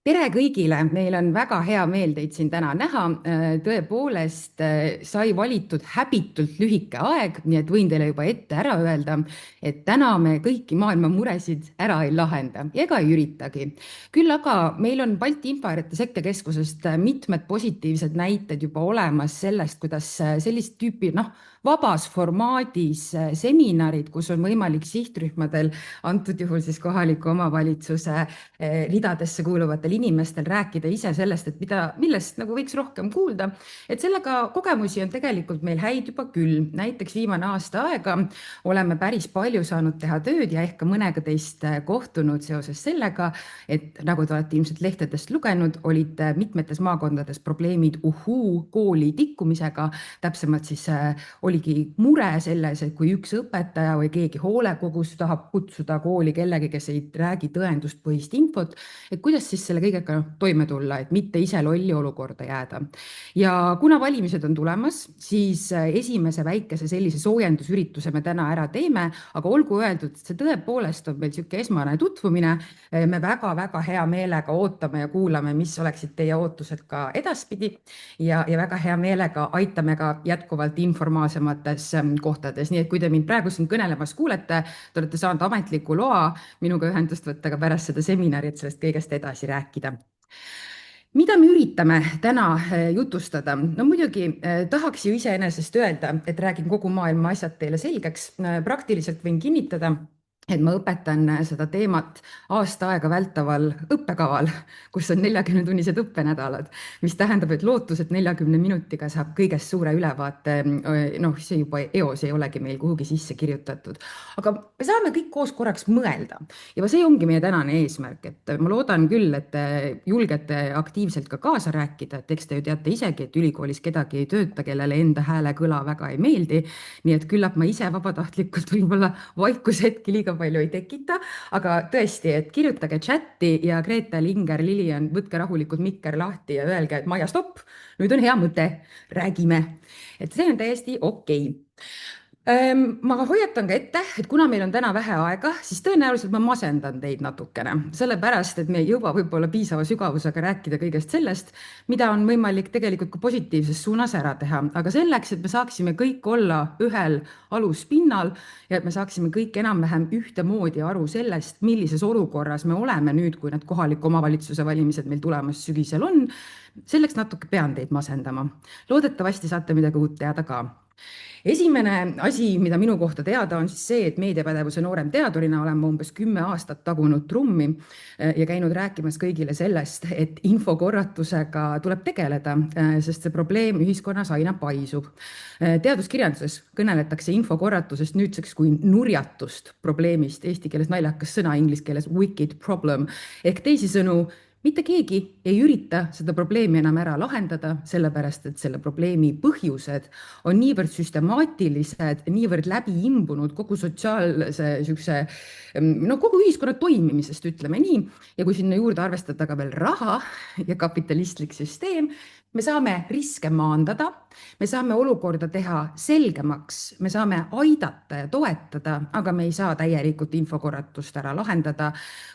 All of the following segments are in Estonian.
Tere kõigile, meil on väga hea meel teid siin täna näha. Tõepoolest sai valitud häbitult lühike aeg, nii et võin teile juba ette ära öelda, et täna me kõiki maailma muresid ära ei lahenda ega ei üritagi. Küll aga meil on Balti Info- ja Sektekeskusest mitmed positiivsed näited juba olemas sellest, kuidas sellist tüüpi, vabas formaadis seminarid, kus on võimalik sihtrühmadel, antud juhul siis kohaliku omavalitsuse ridadesse kuuluvatel inimestel rääkida ise sellest, et millest nagu võiks rohkem kuulda. Et sellega kogemusi on tegelikult meil häid juba küll. Näiteks viimane aasta aega oleme päris palju saanud teha tööd ja ehk ka mõnega teist kohtunud seoses sellega, et nagu te olete ilmselt lehtedest lugenud, olid mitmetes maakondades probleemid kooli tikkumisega. Täpsemalt siis oligi mure selles, et kui üks õpetaja või keegi hoolekogus tahab kutsuda kooli kellegi, kes ei räägi tõenduspõhist infot, et kuidas siis selle kõigega toime tulla, et mitte ise lolli olukorda jääda. Ja kuna valimised on tulemas, siis esimese väikese sellise soojendusürituse me täna ära teeme, aga olgu öeldud, et see tõepoolest on meil niisugune esmane tutvumine. Me väga-väga hea meelega ootame ja kuulame, mis oleksid teie ootused ka edaspidi ja väga hea meelega aitame ka jätkuvalt informaalsemates kohtades. Nii et kui te mind praegu siin kõnelemas kuulete, te olete saanud ametliku loa minuga ühendust võtta ka pärast seda seminari, et sellest kõigest edasi rääkida. Mida me üritame täna jutustada? No muidugi tahaks ju iseenesest öelda, et räägin kogu maailma asjad teile selgeks. Praktiliselt võin kinnitada, et ma õpetan seda teemat aasta aega vältaval õppekaval, kus on 40-tunnised õppenädalad, mis tähendab, et lootus, et 40 minutiga saab kõigest suure ülevaate, see juba eos ei olegi meil kuhugi sisse kirjutatud. Aga me saame kõik koos korraks mõelda ja see ongi meie tänane eesmärk, et ma loodan küll, et te julgete aktiivselt ka kaasa rääkida, et eks te ju teate isegi, et ülikoolis kedagi ei tööta, kellele enda hääle kõla väga ei meeldi, nii et küllap ma ise vabatahtlikult võib-olla vaikushetki liiga palju ei tekita, aga tõesti, et kirjutage chatti ja Grete, Linger, Lilian, võtke rahulikult mikker lahti ja öelge, et Maia, stopp, nüüd on hea mõte, räägime. Et see on täiesti okei. Ma hoiatan ka ette, et kuna meil on täna vähe aega, siis tõenäoliselt ma masendan teid natukene, sellepärast et me ei jõua võib-olla piisava sügavusega rääkida kõigest sellest, mida on võimalik tegelikult ka positiivses suunas ära teha. Aga selleks, et me saaksime kõik olla ühel aluspinnal ja et me saaksime kõik enam-vähem ühtemoodi aru sellest, millises olukorras me oleme nüüd, kui need kohaliku omavalitsuse valimised meil tulemas sügisel on, selleks natuke pean teid masendama. Loodetavasti saate midagi uut teada ka. Esimene asi, mida minu kohta teada on siis see, et meediapädevuse noorem teadurina olen ma umbes 10 aastat tagunud trummi ja käinud rääkimas kõigile sellest, et infokorratusega tuleb tegeleda, sest see probleem ühiskonnas aina paisub. Teaduskirjanduses kõneletakse infokorratusest nüüdseks kui nurjatust probleemist, eesti keeles naljakas sõna, inglise keeles wicked problem, ehk teisisõnu, mitte keegi ei ürita seda probleemi enam ära lahendada, sellepärast et selle probleemi põhjused on niivõrd süstemaatilised, niivõrd läbi imbunud kogu sotsiaalse kogu ühiskonna toimimisest, ütleme nii. Ja kui sinna juurde arvestada ka veel raha ja kapitalistlik süsteem, me saame riske maandada, me saame olukorda teha selgemaks, me saame aidata ja toetada, aga me ei saa täielikult infokorratust ära lahendada.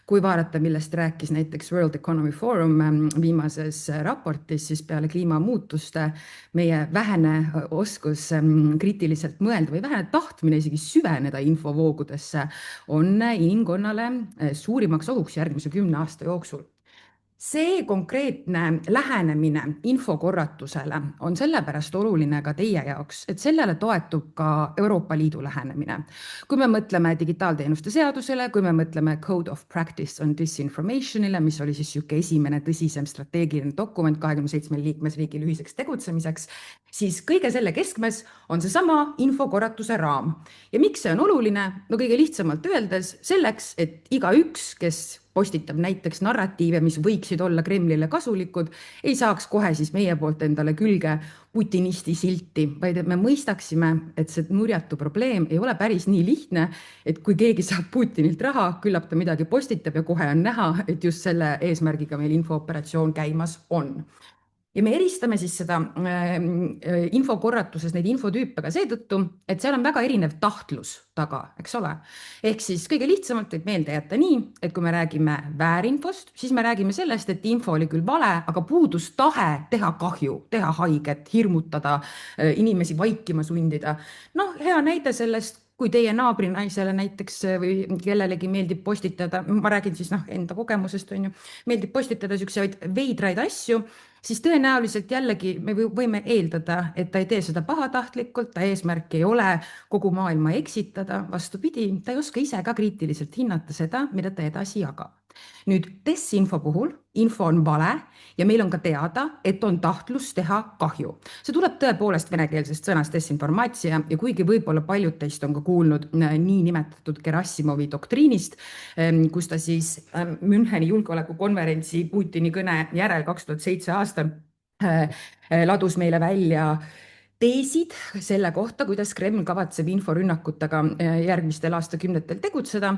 Kui vaadata, millest rääkis näiteks World Economy Forum viimases raportis, siis peale kliimamuutuste meie vähene oskus kriitiliselt mõelda või vähene tahtmine isegi süveneda infovoogudesse on inimkonnale suurimaks ohuks järgmise 10 aasta jooksul. See konkreetne lähenemine infokorratusele on sellepärast oluline ka teie jaoks, et sellele toetub ka Euroopa Liidu lähenemine. Kui me mõtleme digitaalteenuste seadusele, kui me mõtleme Code of Practice on Disinformationile, mis oli siis niisugune esimene tõsisem strateegiline dokument 27 liikmesriigil ühiseks tegutsemiseks, siis kõige selle keskmes on seesama infokorratuse raam. Ja miks see on oluline? No kõige lihtsamalt öeldes selleks, et igaüks, kes postitab näiteks narratiive, mis võiksid olla Kremlile kasulikud, ei saaks kohe siis meie poolt endale külge putinisti silti, vaid et me mõistaksime, et see nurjatu probleem ei ole päris nii lihtne, et kui keegi saab Putinilt raha, küllap ta midagi postitab ja kohe on näha, et just selle eesmärgiga meil infooperatsioon käimas on. ja me eristame siis seda infokorratuses neid infotüüpe ka seetõttu, et seal on väga erinev tahtlus taga, eks ole. Ehk siis kõige lihtsamalt võib meelde jätta nii, et kui me räägime väärinfost, siis me räägime sellest, et info oli küll vale, aga puudus tahe teha kahju, teha haiget, hirmutada, inimesi vaikima sundida. Noh, hea näide sellest, kui teie naabrinaisele näiteks või kellelegi meeldib postitada, ma räägin siis enda kogemusest, on ju, meeldib postitada siukseid veidraid asju, siis tõenäoliselt jällegi me võime eeldada, et ta ei tee seda pahatahtlikult, ta eesmärk ei ole kogu maailma eksitada, vastupidi, ta ei oska ise ka kriitiliselt hinnata seda, mida ta edasi jagab. Nüüd desinfo puhul, info on vale ja meil on ka teada, et on tahtlus teha kahju. See tuleb tõepoolest venekeelsest sõnast desinformaatsia ja kuigi võib-olla paljud teist on ka kuulnud niinimetatud Gerassimovi doktriinist, kus ta siis Müncheni julgeolekukonverentsi Putini kõne järel 2007 aastal ladus meile välja teesid selle kohta, kuidas Kreml kavatseb inforünnakutega järgmistel aastakümnetel tegutseda.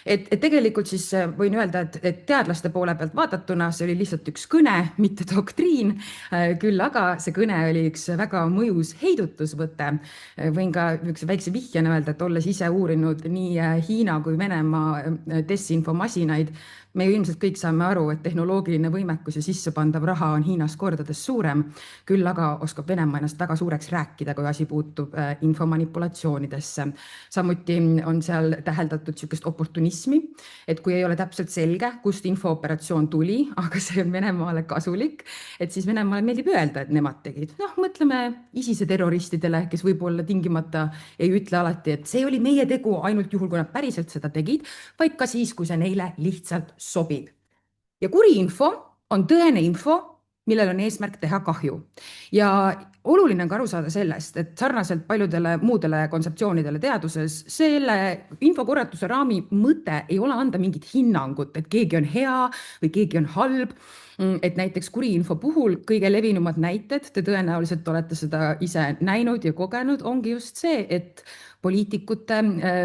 Et tegelikult siis võin öelda, et teadlaste poole pealt vaadatuna see oli lihtsalt üks kõne, mitte doktriin, küll aga see kõne oli üks väga mõjus heidutusvõte. Võin ka üks väikse vihjena öelda, et olles ise uurinud nii Hiina kui Venemaa desinfomasinaid, me ju ilmselt kõik saame aru, et tehnoloogiline võimekus ja sissepandav raha on Hiinas kordades suurem, küll aga oskab Venemaa ennast väga suureks rääkida, kui asi puutub infomanipulatsioonidesse. Samuti on seal täheldatud niisugust oportunismi, et kui ei ole täpselt selge, kust infooperatsioon tuli, aga see on Venemaale kasulik, et siis Venemaale meeldib öelda, et nemad tegid. Noh, mõtleme ISISe terroristidele, kes võib-olla tingimata ei ütle alati, et see oli meie tegu ainult juhul, kui nad päriselt seda tegid, vaid ka siis, kui see neile lihtsalt sobib. Ja kuri info on tõene info, millel on eesmärk teha kahju. Ja oluline on ka aru saada sellest, et sarnaselt paljudele muudele kontseptsioonidele teaduses, selle infokorratuse raami mõte ei ole anda mingit hinnangut, et keegi on hea või keegi on halb. Et näiteks kuri info puhul kõige levinumad näited, te tõenäoliselt olete seda ise näinud ja kogenud, ongi just see, et poliitikute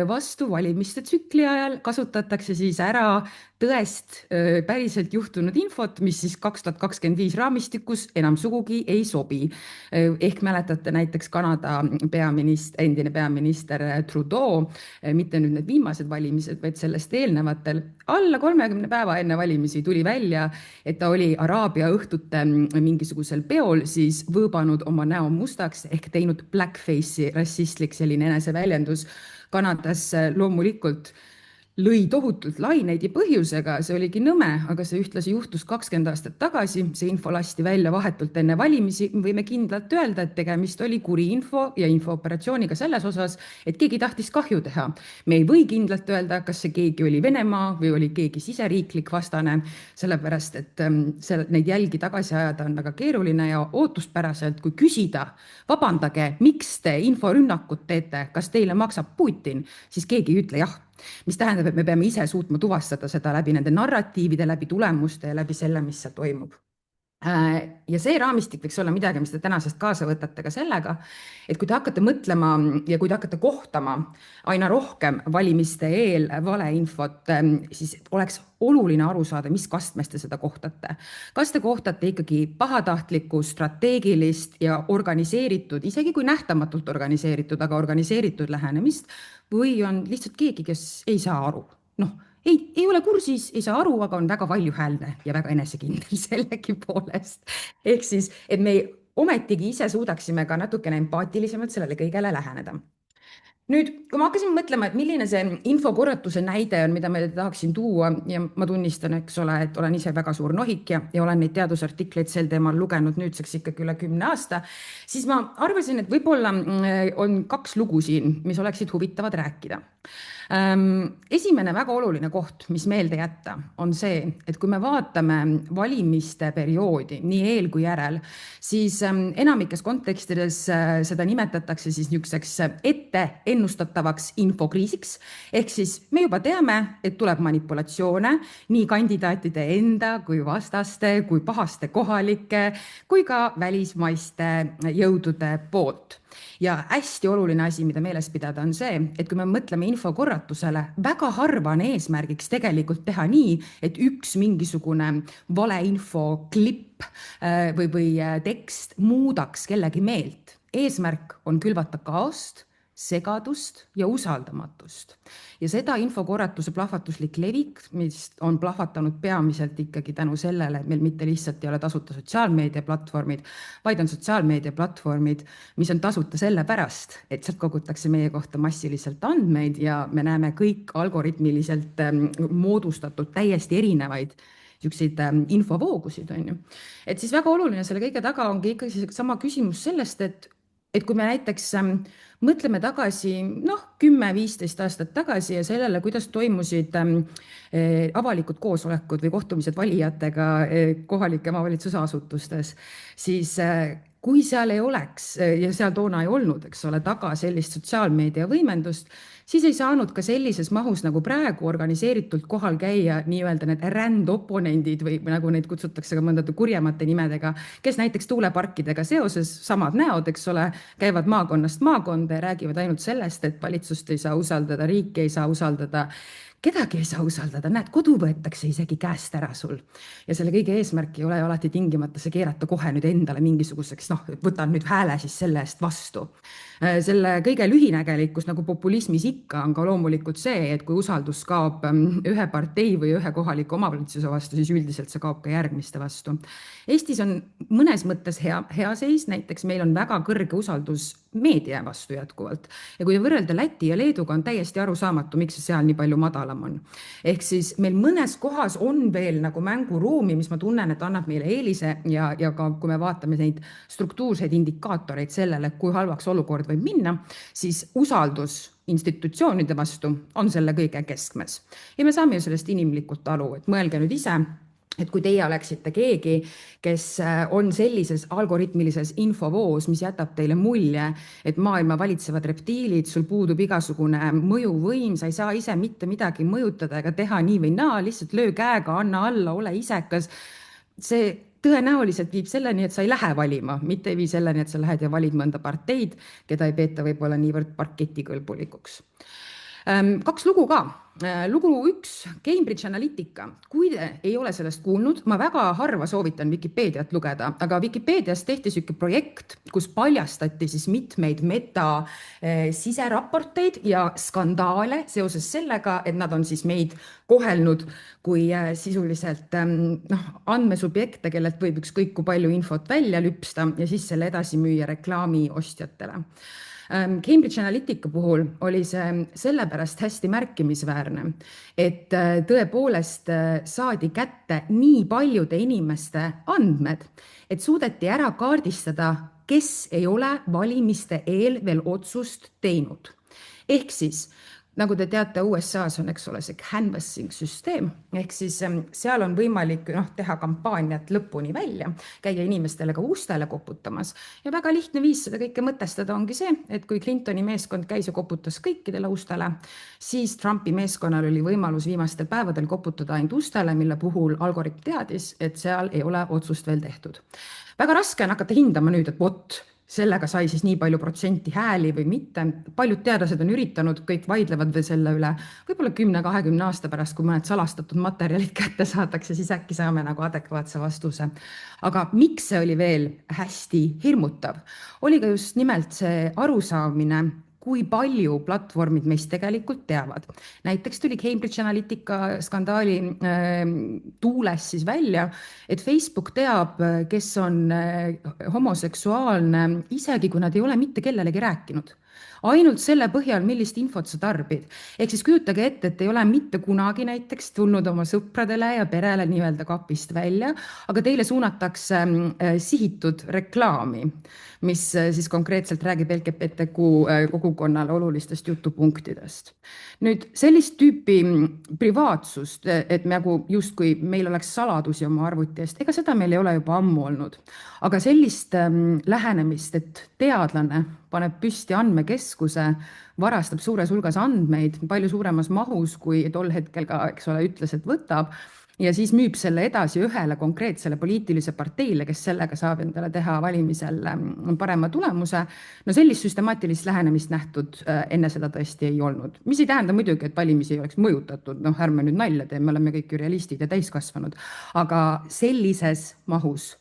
vastu valimiste tsükli ajal kasutatakse siis ära tõest päriselt juhtunud infot, mis siis 2025 raamistikus enam sugugi ei sobi. Ehk mäletate näiteks Kanada endine peaminister Trudeau, mitte nüüd need viimased valimised, vaid sellest eelnevatel, alla 30 päeva enne valimisi tuli välja, et ta oli Araabia õhtute mingisugusel peol siis võõbanud oma näo mustaks ehk teinud blackface'i, rassistlik selline eneseväljendus. Kanadas loomulikult lõi tohutult laineid ja põhjusega, see oligi nõme, aga see ühtlasi juhtus 20 aastat tagasi, see info lasti välja vahetult enne valimisi, võime kindlalt öelda, et tegemist oli kuri info ja infooperatsiooniga selles osas, et keegi tahtis kahju teha. Me ei või kindlalt öelda, kas see keegi oli Venemaa või oli keegi siseriiklik vastane, sellepärast et neid jälgi tagasi ajada on väga keeruline ja ootuspäraselt, kui küsida, vabandage, miks te inforünnakut teete, kas teile maksab Putin, siis keegi ei ütle jah. Mis tähendab, et me peame ise suutma tuvastada seda läbi nende narratiivide, läbi tulemuste ja läbi selle, mis seal toimub. Ja see raamistik võiks olla midagi, mis te tänasest kaasa võtate ka sellega, et kui te hakkate mõtlema ja kui te hakkate kohtama aina rohkem valimiste eel valeinfot, siis oleks oluline aru saada, mis kastmes te seda kohtate. Kas te kohtate ikkagi pahatahtlikku, strateegilist ja organiseeritud, isegi kui nähtamatult organiseeritud, aga organiseeritud lähenemist või on lihtsalt keegi, kes ei saa aru. Noh, ei ole kursis, ei saa aru, aga on väga valjuhäälne ja väga enesekindel sellegi poolest. Ehk siis, et me ometigi ise suudaksime ka natukene empaatilisemalt sellele kõigele läheneda. Nüüd, kui ma hakkasin mõtlema, et milline see infokorratuse näide on, mida ma tahaksin tuua ja ma tunnistan, eks ole, et olen ise väga suur nohik ja olen neid teadusartikleid sel teemal lugenud nüüdseks ikkagi üle 10 aasta, siis ma arvasin, et võib-olla on 2 lugu siin, mis oleksid huvitavad rääkida. Esimene väga oluline koht, mis meelde jätta, on see, et kui me vaatame valimiste perioodi nii eel kui järel, siis enamikes kontekstides seda nimetatakse siis niisuguseks ennustatavaks infokriisiks. Ehk siis me juba teame, et tuleb manipulatsioone nii kandidaatide enda kui vastaste, kui pahaste kohalike, kui ka välismaiste jõudude poolt. Ja hästi oluline asi, mida meeles pidada, on see, et kui me mõtleme infokorratusele, väga harva on eesmärgiks tegelikult teha nii, et üks mingisugune valeinfo klipp või tekst muudaks kellegi meelt. Eesmärk on külvata kaost, segadust ja usaldamatust. Ja seda infokorratuse plahvatuslik levik, mis on plahvatanud peamiselt ikkagi tänu sellele, et meil mitte lihtsalt ei ole tasuta sotsiaalmeediaplatvormid, vaid on sotsiaalmeediaplatvormid, mis on tasuta sellepärast, et sealt kogutakse meie kohta massiliselt andmeid ja me näeme kõik algoritmiliselt moodustatud täiesti erinevaid niisuguseid infovoogusid, on ju. Et siis väga oluline selle kõige taga ongi ikkagi sama küsimus sellest, et kui me näiteks mõtleme tagasi 10-15 aastat tagasi ja sellele, kuidas toimusid avalikud koosolekud või kohtumised valijatega kohalike omavalitsusasutustes, siis kui seal ei oleks ja seal toona ei olnud, eks ole, taga sellist sotsiaalmeedia võimendust, siis ei saanud ka sellises mahus nagu praegu organiseeritult kohal käia nii-öelda need rändoponendid või nagu neid kutsutakse ka mõndade kurjemate nimedega, kes näiteks tuuleparkidega seoses, samad näod, eks ole, käivad maakonnast maakonda ja räägivad ainult sellest, et valitsust ei saa usaldada, riiki ei saa usaldada, kedagi ei saa usaldada, näed, kodu võetakse isegi käest ära sul. Ja selle kõige eesmärk ei ole alati tingimata see keerata kohe nüüd endale mingisuguseks, võtan nüüd hääle siis selle eest vastu. Selle kõige lühinägelikkus nagu populismis ikka on ka loomulikult see, et kui usaldus kaob ühe partei või ühe kohaliku omavalitsuse vastu, siis üldiselt see kaob ka järgmiste vastu. Eestis on mõnes mõttes hea seis, näiteks meil on väga kõrge usaldus meedia vastu jätkuvalt. Ja kui võrrelda Läti ja Leeduga, on täiesti arusaamatu, miks see seal nii palju madalam on. Ehk siis meil mõnes kohas on veel nagu mänguruumi, mis ma tunnen, et annab meile eelise ja ka kui me vaatame neid struktuurseid indikaatoreid sellele, kui halvaks olukord võib minna, siis usaldus institutsioonide vastu on selle kõige keskmes. Ja me saame ju sellest inimlikult aru, et mõelge nüüd ise, et kui teie oleksite keegi, kes on sellises algoritmilises infovoos, mis jätab teile mulje, et maailma valitsevad reptiilid, sul puudub igasugune mõjuvõim, sa ei saa ise mitte midagi mõjutada ega teha nii või naa, lihtsalt löö käega, anna alla, ole isekas. See tõenäoliselt viib selleni, et sa ei lähe valima, mitte ei vii selleni, et sa lähed ja valid mõnda parteid, keda ei peeta võib-olla niivõrd parketikõlbulikuks. 2 lugu ka. Lugu 1, Cambridge Analytica. Kui te ei ole sellest kuulnud, ma väga harva soovitan Wikipeediat lugeda, aga Wikipeedias tehti selline projekt, kus paljastati siis mitmeid meta siseraporteid ja skandaale seoses sellega, et nad on siis meid kohelnud kui sisuliselt andmesubjekte, kellelt võib ükskõik kui palju infot välja lüpsta ja siis selle edasi müüa reklaami ostjatele. Cambridge Analytica puhul oli see sellepärast hästi märkimisväärne, et tõepoolest saadi kätte nii paljude inimeste andmed, et suudeti ära kaardistada, kes ei ole valimiste eel veel otsust teinud. Ehk siis, nagu te teate, USA-s on, eks ole, see canvassing süsteem, ehk siis seal on võimalik teha kampaaniat lõpuni välja, käia inimestele ka ustele koputamas. Ja väga lihtne viis seda kõike mõtestada ongi see, et kui Clintoni meeskond käis ja koputas kõikidele ustele, siis Trumpi meeskonnal oli võimalus viimastel päevadel koputada ainult ustele, mille puhul algoritm teadis, et seal ei ole otsust veel tehtud. Väga raske on hakata hindama nüüd, et sellega sai siis nii palju protsenti hääli või mitte. Paljud teadlased on üritanud, kõik vaidlevad veel selle üle. Võib-olla 10-20 aasta pärast, kui mõned salastatud materjalid kätte saadakse, siis äkki saame nagu adekvaatse vastuse. Aga miks see oli veel hästi hirmutav? Oli ka just nimelt see arusaamine, kui palju platvormid meist tegelikult teavad. Näiteks tuli Cambridge Analytica skandaali tuules siis välja, et Facebook teab, kes on homoseksuaalne, isegi kui nad ei ole mitte kellelegi rääkinud. Ainult selle põhjal, millist infot sa tarbid. Ehk siis kujutage ette, et ei ole mitte kunagi näiteks tulnud oma sõpradele ja perele nii-öelda kapist välja, aga teile suunatakse sihitud reklaami, mis siis konkreetselt räägib LGBTQ kogukonnale olulistest jutupunktidest. Nüüd sellist tüüpi privaatsust, et justkui meil oleks saladusi oma arvuti eest, ega seda meil ei ole juba ammu olnud. Aga sellist lähenemist, et teadlane paneb püsti andmekeskuse, varastab suures hulgas andmeid, palju suuremas mahus, kui tol hetkel ka, eks ole, ütles, et võtab, ja siis müüb selle edasi ühele konkreetsele poliitilise parteile, kes sellega saab endale teha valimisel parema tulemuse. No sellist süstemaatilist lähenemist nähtud enne seda tõesti ei olnud. Mis ei tähenda muidugi, et valimisi ei oleks mõjutatud, noh, ärme nüüd nalja tee, me oleme kõik ju realistid ja täiskasvanud, aga sellises mahus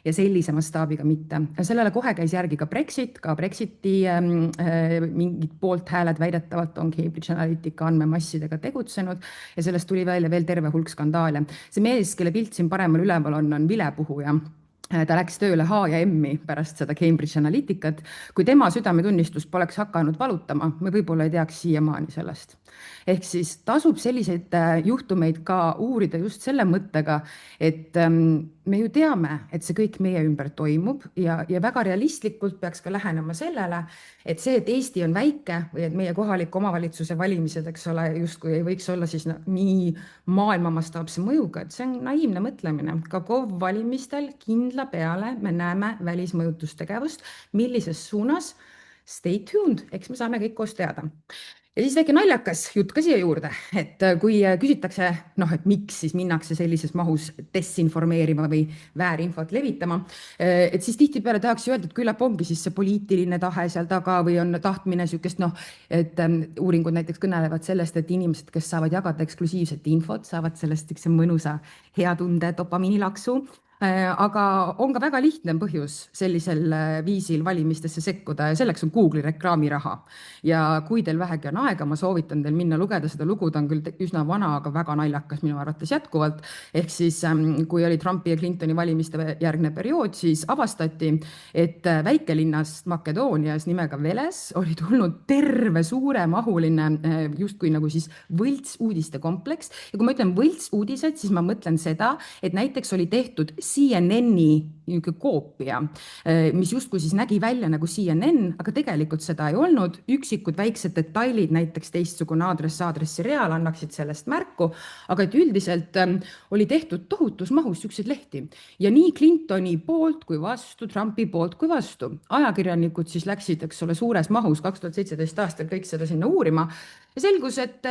ja sellise mastaabiga mitte. Sellele kohe käis järgi ka Brexit, ka Brexiti mingid poolthääled väidetavalt on Cambridge Analytica andmemassidega tegutsenud ja sellest tuli välja veel terve hulk skandaale. See mees, kelle pilt siin paremal üleval on vilepuhuja. Ta läks tööle H&M-i pärast seda Cambridge Analyticat. Kui tema südametunnistus poleks hakanud valutama, me võib-olla ei teaks siiamaani sellest. Ehk siis tasub selliseid juhtumeid ka uurida just selle mõttega, et me ju teame, et see kõik meie ümber toimub ja väga realistlikult peaks ka lähenema sellele, et see, et Eesti on väike või et meie kohaliku omavalitsuse valimised, eks ole, justkui ei võiks olla siis nii maailmamastaapse mõjuga, et see on naiivne mõtlemine. Ka KOV valimistel kindla peale me näeme välismõjutustegevust, millises suunas. Stay tuned, eks me saame kõik koos teada. Ja siis väike naljakas jutt ka siia juurde, et kui küsitakse, et miks siis minnakse sellises mahus desinformeerima või väärinfot levitama, et siis tihtipeale tahaks öelda, et küllap ongi siis see poliitiline tahe seal taga või on tahtmine sükest, et uuringud näiteks kõnelevad sellest, et inimesed, kes saavad jagada eksklusiivset infot, saavad sellest üks mõnusa hea tunde dopamiinilaksu. Aga on ka väga lihtne põhjus sellisel viisil valimistesse sekkuda ja selleks on Google'i reklaamiraha. Ja kui teil vähegi on aega, ma soovitan teil minna lugeda seda lugu, ta on küll üsna vana, aga väga naljakas minu arvates jätkuvalt. Ehk siis, kui oli Trumpi ja Clintoni valimiste järgne periood, siis avastati, et väikelinnast Makedoonias nimega Veles oli tulnud terve suuremahuline justkui nagu siis võlts uudiste kompleks. Ja kui ma ütlen võlts uudised, siis ma mõtlen seda, et näiteks oli tehtud CNN-i koopia, mis justkui siis nägi välja nagu CNN, aga tegelikult seda ei olnud. Üksikud väiksed detailid, näiteks teistsugune aadressi real annaksid sellest märku, aga et üldiselt oli tehtud tohutus mahus sükseid lehti. Ja nii Clintoni poolt kui vastu, Trumpi poolt kui vastu. Ajakirjanikud siis läksid, eks ole, suures mahus 2017 aastal kõik seda sinna uurima. Ja selgus, et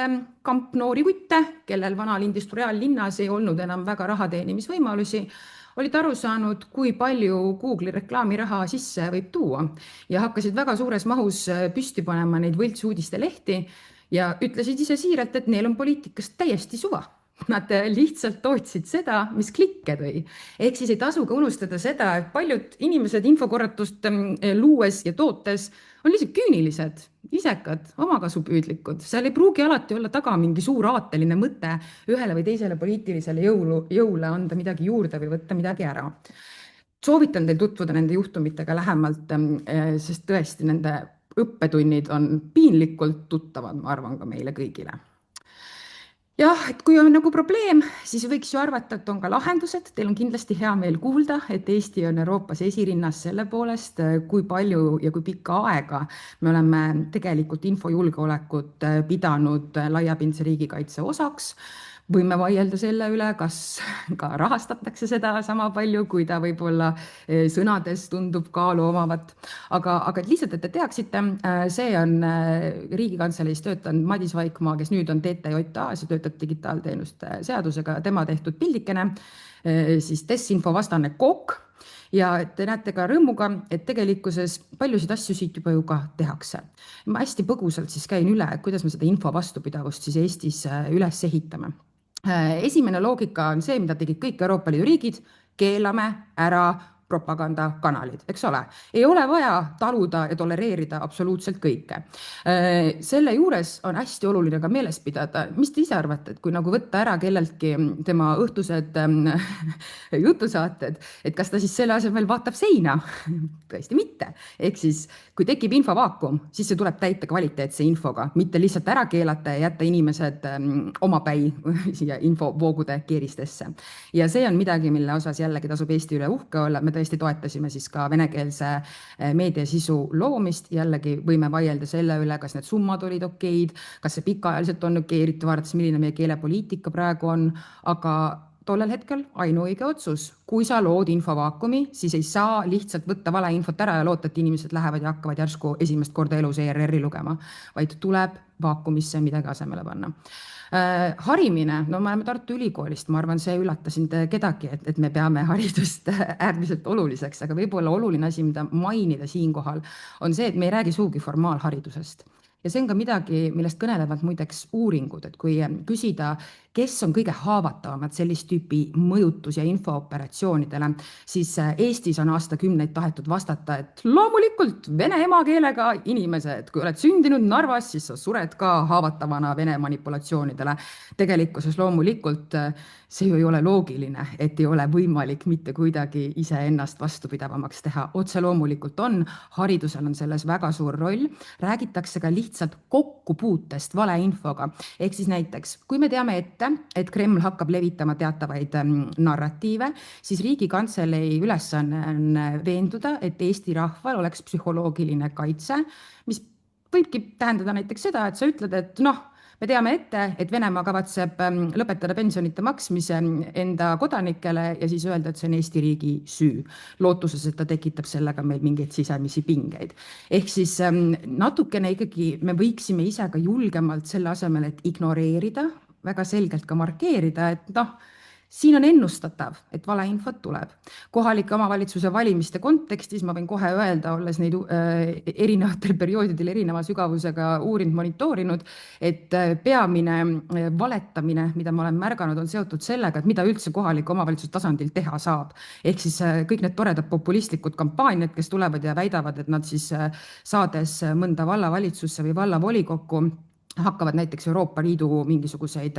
kamp noori kutte, kellel vanal industriaallinnas ei olnud enam väga raha teenimisvõimalusi, olid aru saanud, kui palju Google'i reklaamiraha sisse võib tuua ja hakkasid väga suures mahus püsti panema neid võltsuudiste lehti ja ütlesid ise siiralt, et neil on poliitikast täiesti suva. Nad lihtsalt tootsid seda, mis klikke tõi. Ehk siis ei tasu ka unustada seda, et paljud inimesed infokorratust luues ja tootes on lihtsalt küünilised, isekad, omakasupüüdlikud. Seal ei pruugi alati olla taga mingi suur aateline mõte ühele või teisele poliitilisele jõule anda midagi juurde või võtta midagi ära. Soovitan teil tutvuda nende juhtumitega lähemalt, sest tõesti nende õppetunnid on piinlikult tuttavad, ma arvan, ka meile kõigile. Jah, et kui on nagu probleem, siis võiks ju arvata, et on ka lahendused. Teil on kindlasti hea meel kuulda, et Eesti on Euroopas esirinnas selle poolest, kui palju ja kui pikka aega me oleme tegelikult infojulgeolekut pidanud laiapindse riigikaitse osaks. Võime vaielda selle üle, kas ka rahastatakse seda sama palju, kui ta võib-olla sõnades tundub kaalu omavat. Aga lihtsalt, et te teaksite, see on Riigikantseleis töötanud Madis Vaikmaa, kes nüüd on TTJA-s ja töötab digitaalteenuste seadusega, tema tehtud pildikene, siis desinfovastane kokk. Ja te näete ka rõõmuga, et tegelikkuses paljusid asju siit juba ju ka tehakse. Ma hästi põgusalt siis käin üle, kuidas me seda info vastupidavust siis Eestis üles ehitame. Esimene loogika on see, mida tegid kõik Euroopa Liidu riigid, keelame ära propagandakanalid, eks ole. Ei ole vaja taluda ja tolereerida absoluutselt kõike. Selle juures on hästi oluline ka meeles pidada, mis te ise arvate, et kui nagu võtta ära kelleltki tema õhtused jutusaated, et kas ta siis selle asemel vaatab seina? Tõesti mitte. Ehk siis, kui tekib infovaakum, siis see tuleb täita kvaliteetse infoga, mitte lihtsalt ära keelata ja jätta inimesed omapäi siia infovoogude keeristesse. Ja see on midagi, mille osas jällegi tasub Eesti üle uhke olla. Me tõesti toetasime siis ka venekeelse meediasisu loomist. Jällegi võime vaielda selle üle, kas need summad olid okeid, kas see pikaajaliselt on okei, eriti vaadates, milline meie keelepoliitika praegu on, aga tollel hetkel ainuõige otsus. Kui sa lood infovaakumi, siis ei saa lihtsalt võtta valeinfot ära ja loota, et inimesed lähevad ja hakkavad järsku esimest korda elus ERR-i lugema, vaid tuleb vaakumisse midagi asemele panna. Harimine, no me oleme Tartu Ülikoolist, ma arvan, see üllatasid kedagi, et me peame haridust äärmiselt oluliseks, aga võib-olla oluline asi, mida mainida siinkohal, on see, et me ei räägi sugugi formaalharidusest. Ja see on ka midagi, millest kõnelevad muideks uuringud, et kui küsida, kes on kõige haavatavamad sellist tüüpi mõjutus- ja infooperatsioonidele, siis Eestis on aastakümneid tahetud vastata, et loomulikult vene emakeelega inimesed, kui oled sündinud Narvas, siis sa sured ka haavatavana vene manipulatsioonidele. Tegelikkuses loomulikult see ju ei ole loogiline, et ei ole võimalik mitte kuidagi iseennast vastupidavamaks teha. Otse loomulikult on, haridusel on selles väga suur roll, räägitakse ka lihtsalt kokkupuutest valeinfoga. Ehk siis näiteks, kui me teame ette, et Kreml hakkab levitama teatavaid narratiive, siis Riigikantselei ülesanne on veenduda, et Eesti rahval oleks psühholoogiline kaitse, mis võibki tähendada näiteks seda, et sa ütled, et me teame ette, et Venemaa kavatseb lõpetada pensionite maksmise enda kodanikele ja siis öelda, et see on Eesti riigi süü. Lootuses, et ta tekitab sellega meil mingeid sisemisi pingeid. Ehk siis natukene ikkagi me võiksime ise ka julgemalt selle asemel, et ignoreerida, väga selgelt ka markeerida, et siin on ennustatav, et valeinfot tuleb. Kohalike omavalitsuse valimiste kontekstis ma võin kohe öelda, olles neid erinevatel perioodidel erineva sügavusega uurinud, monitoorinud, et peamine valetamine, mida ma olen märganud, on seotud sellega, et mida üldse kohaliku omavalitsuse tasandil teha saab. Ehk siis kõik need toredad populistlikud kampaaniad, kes tulevad ja väidavad, et nad siis saades mõnda vallavalitsusse või vallavolikokku hakkavad näiteks Euroopa Liidu mingisuguseid,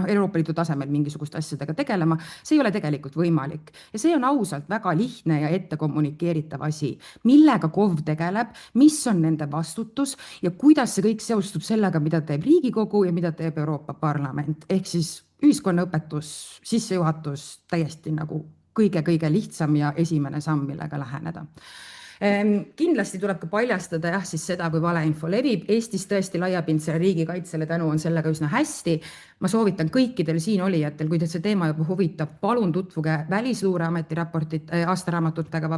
Euroopa Liidu tasemel mingisuguste asjadega tegelema, see ei ole tegelikult võimalik. Ja see on ausalt väga lihtne ja ette kommunikeeritav asi, millega KOV tegeleb, mis on nende vastutus ja kuidas see kõik seostub sellega, mida teeb Riigikogu ja mida teeb Euroopa Parlament. Ehk siis ühiskonnaõpetus, sissejuhatus, täiesti nagu kõige lihtsam ja esimene samm, millega läheneda. Kindlasti tuleb ka paljastada siis seda, kui valeinfo levib. Eestis tõesti laiapindsele riigikaitsele tänu on sellega üsna hästi. Ma soovitan kõikidel siin olijatel, kui teid see teema juba huvitab, palun tutvuge Välisluureameti aastaraamatutega,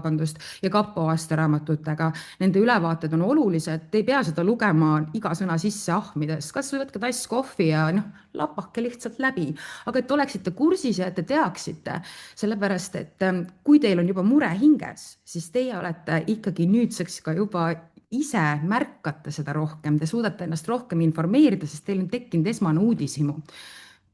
ja KaPo aastaraamatutega. Nende ülevaated on olulised, te ei pea seda lugema iga sõna sisse ahmides, kas või võtke tass kohvi ja lapake lihtsalt läbi, aga et oleksite kursis ja et te teaksite, sellepärast et kui teil on juba mure hinges, siis teie olete ikkagi nüüdseks ka juba ise märkate seda rohkem, te suudate ennast rohkem informeerida, sest teil on tekkinud esmane uudishimu.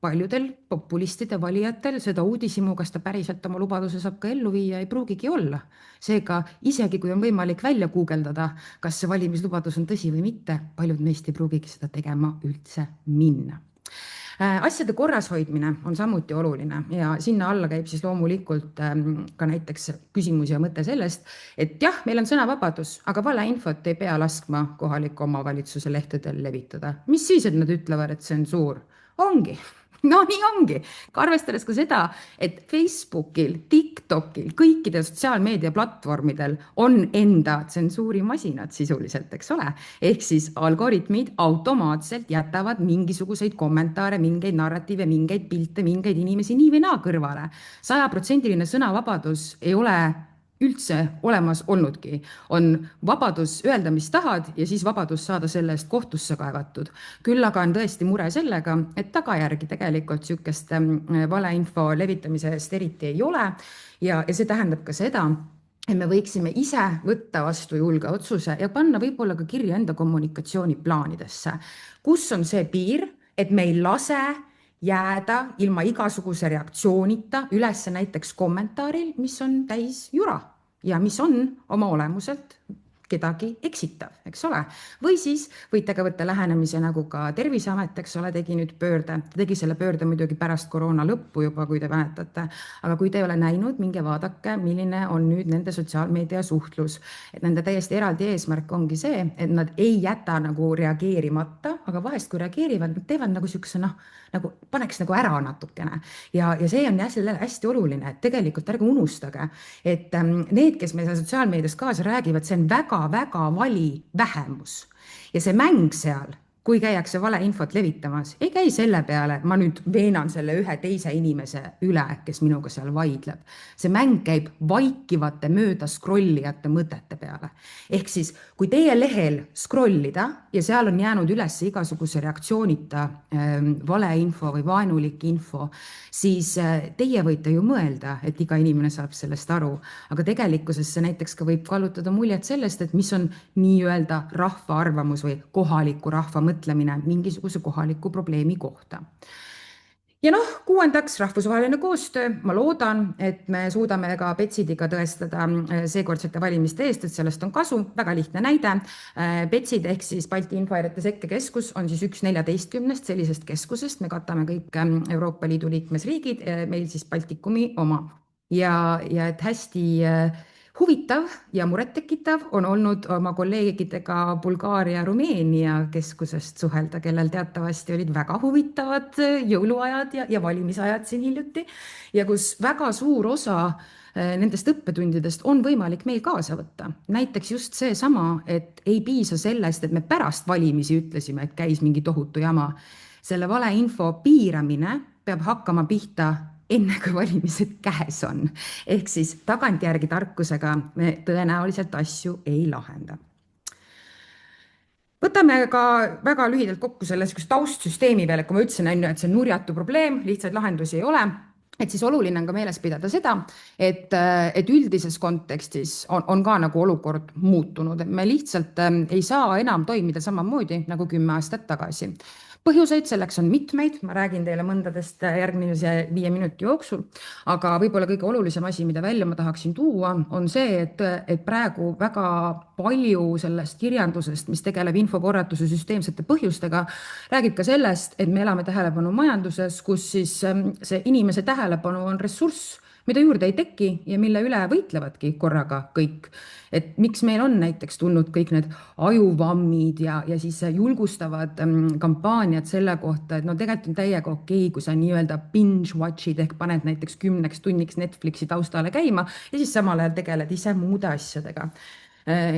Paljudel populistide valijatel seda uudishimu, kas ta päriselt oma lubaduse saab ka ellu viia, ei pruugigi olla. Seega, isegi kui on võimalik välja guugeldada, kas see valimislubadus on tõsi või mitte, paljud meist ei pruugigi seda tegema üldse minna. Asjade korras hoidmine on samuti oluline ja sinna alla käib siis loomulikult ka näiteks küsimus ja mõte sellest, et jah, meil on sõnavabadus, aga valeinfot ei pea laskma kohaliku omavalitsuse lehtedel levitada. Mis siis, et nad ütlevad, et tsensuur? Ongi. No nii ongi. Arvestades ka seda, et Facebookil, TikTokil, kõikidel sotsiaalmeedia platvormidel on enda tsensuurimasinad sisuliselt, eks ole. Ehk siis algoritmid automaatselt jätavad mingisuguseid kommentaare, mingeid narratiive, mingeid pilte, mingeid inimesi nii või naa kõrvale. 100% sõnavabadus ei ole üldse olemas olnudki. On vabadus öelda, mis tahad ja siis vabadus saada selle eest kohtusse kaevatud. Küll aga on tõesti mure sellega, et tagajärgi tegelikult sihukest valeinfo levitamise eest eriti ei ole ja see tähendab ka seda, et me võiksime ise võtta vastu julge otsuse ja panna võib-olla ka kirja enda kommunikatsiooniplaanidesse. Kus on see piir, et me ei lase jääda ilma igasuguse reaktsioonita üles näiteks kommentaaril, mis on täis jura ja mis on oma olemuselt kedagi eksitav, eks ole. Või siis võite ka võtta lähenemise nagu ka Terviseamet, eks ole, tegi nüüd pöörde. Tegi selle pöörde muidugi pärast koroona lõppu juba, kui te mäletate. Aga kui te ei ole näinud, minge vaadake, milline on nüüd nende sotsiaalmeedia suhtlus. Et nende täiesti eraldi eesmärk ongi see, et nad ei jäta nagu reageerimata, aga vahest kui reageerivad, nad teevad nagu sihukese, nagu paneks nagu ära natukene. Ja see on sellele hästi oluline, et tegelikult ärge unustage, et need, kes meil sotsiaalmeedias kaasa räägivad, see on väga vali vähemus. Ja see mäng seal kui käiakse valeinfot levitamas, ei käi selle peale, ma nüüd veenan selle ühe teise inimese üle, kes minuga seal vaidleb. See mäng käib vaikivate mööda scrollijate mõtete peale. Ehk siis, kui teie lehel scrollida ja seal on jäänud üles igasuguse reaktsioonita valeinfo või vaenulik info, siis teie võite ju mõelda, et iga inimene saab sellest aru, aga tegelikkuses see näiteks ka võib kallutada muljet sellest, et mis on nii-öelda rahva arvamus või kohaliku rahva mõtlemine mingisuguse kohaliku probleemi kohta. Ja noh, kuuendaks, rahvusvaheline koostöö. Ma loodan, et me suudame ka Betsidiga tõestada seekordsete valimiste eest, et sellest on kasu. Väga lihtne näide. Betsid ehk siis Balti Infohäirete Sekkekeskus on siis üks 14 sellisest keskusest. Me katame kõik Euroopa Liidu liikmesriigid, meil siis Baltikumi oma. Ja et hästi huvitav ja murettekitav on olnud oma kolleegidega Bulgaaria ja Rumeenia keskusest suhelda, kellel teatavasti olid väga huvitavad jõuluajad ja valimisajad siin hiljuti ja kus väga suur osa nendest õppetundidest on võimalik meil kaasa võtta. Näiteks just seesama, et ei piisa sellest, et me pärast valimisi ütlesime, et käis mingi tohutu jama. Selle valeinfo piiramine peab hakkama pihta enne kui valimised käes on. Ehk siis tagantjärgi tarkusega me tõenäoliselt asju ei lahenda. Võtame ka väga lühidalt kokku selle taustsüsteemi veel, et kui ma ütlesin, et see on nurjatu probleem, lihtsaid lahendusi ei ole, et siis oluline on ka meeles pidada seda, et üldises kontekstis on ka nagu olukord muutunud. Me lihtsalt ei saa enam toimida samamoodi nagu 10 aastat tagasi. Põhjuseid selleks on mitmeid, ma räägin teile mõndadest järgmise 5 minuti jooksul, aga võib-olla kõige olulisem asi, mida välja ma tahaksin tuua, on see, et praegu väga palju sellest kirjandusest, mis tegeleb infokorratuse süsteemsete põhjustega, räägib ka sellest, et me elame tähelepanu majanduses, kus siis see inimese tähelepanu on ressurss, mida juurde ei teki ja mille üle võitlevadki korraga kõik. Et miks meil on näiteks tulnud kõik need ajuvammid ja siis julgustavad kampaaniad selle kohta, et no tegelikult on täiega okei, kui sa nii-öelda binge watch'id ehk paned näiteks 10 tunniks Netflixi taustale käima ja siis samal ajal tegeled ise muude asjadega.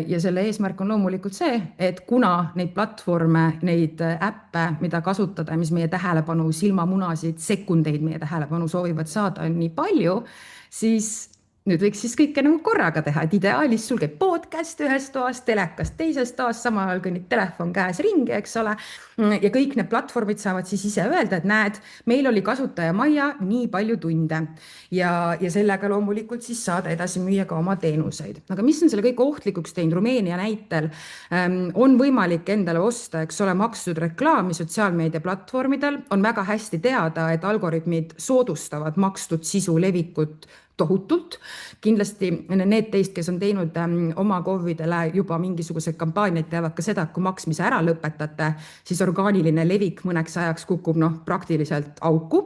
Ja selle eesmärk on loomulikult see, et kuna neid platvorme, neid äppe, mida kasutada, mis meie tähelepanu, silmamunasid, sekundeid meie tähelepanu soovivad saada on nii palju, siis nüüd võiks siis kõike nagu korraga teha, et ideaalis sul käib podcast ühes toas, telekast teises toas, samal ajal kõnnib telefon käes ringi, eks ole. Ja kõik need platvormid saavad siis ise öelda, et näed, meil oli kasutajamaja nii palju tunde ja sellega loomulikult siis saada edasi müüa ka oma teenuseid. Aga mis on selle kõik ohtlikuks teinud Rumeenia näitel? On võimalik endale osta, eks ole, makstud reklaami sotsiaalmeedia platvormidel. On väga hästi teada, et algoritmid soodustavad makstud sisu levikut tohutult. Kindlasti need teist, kes on teinud oma KOV-idele juba mingisugused kampaaniad, teavad ka seda, et kui maksmise ära lõpetate, siis orgaaniline levik mõneks ajaks kukub praktiliselt auku.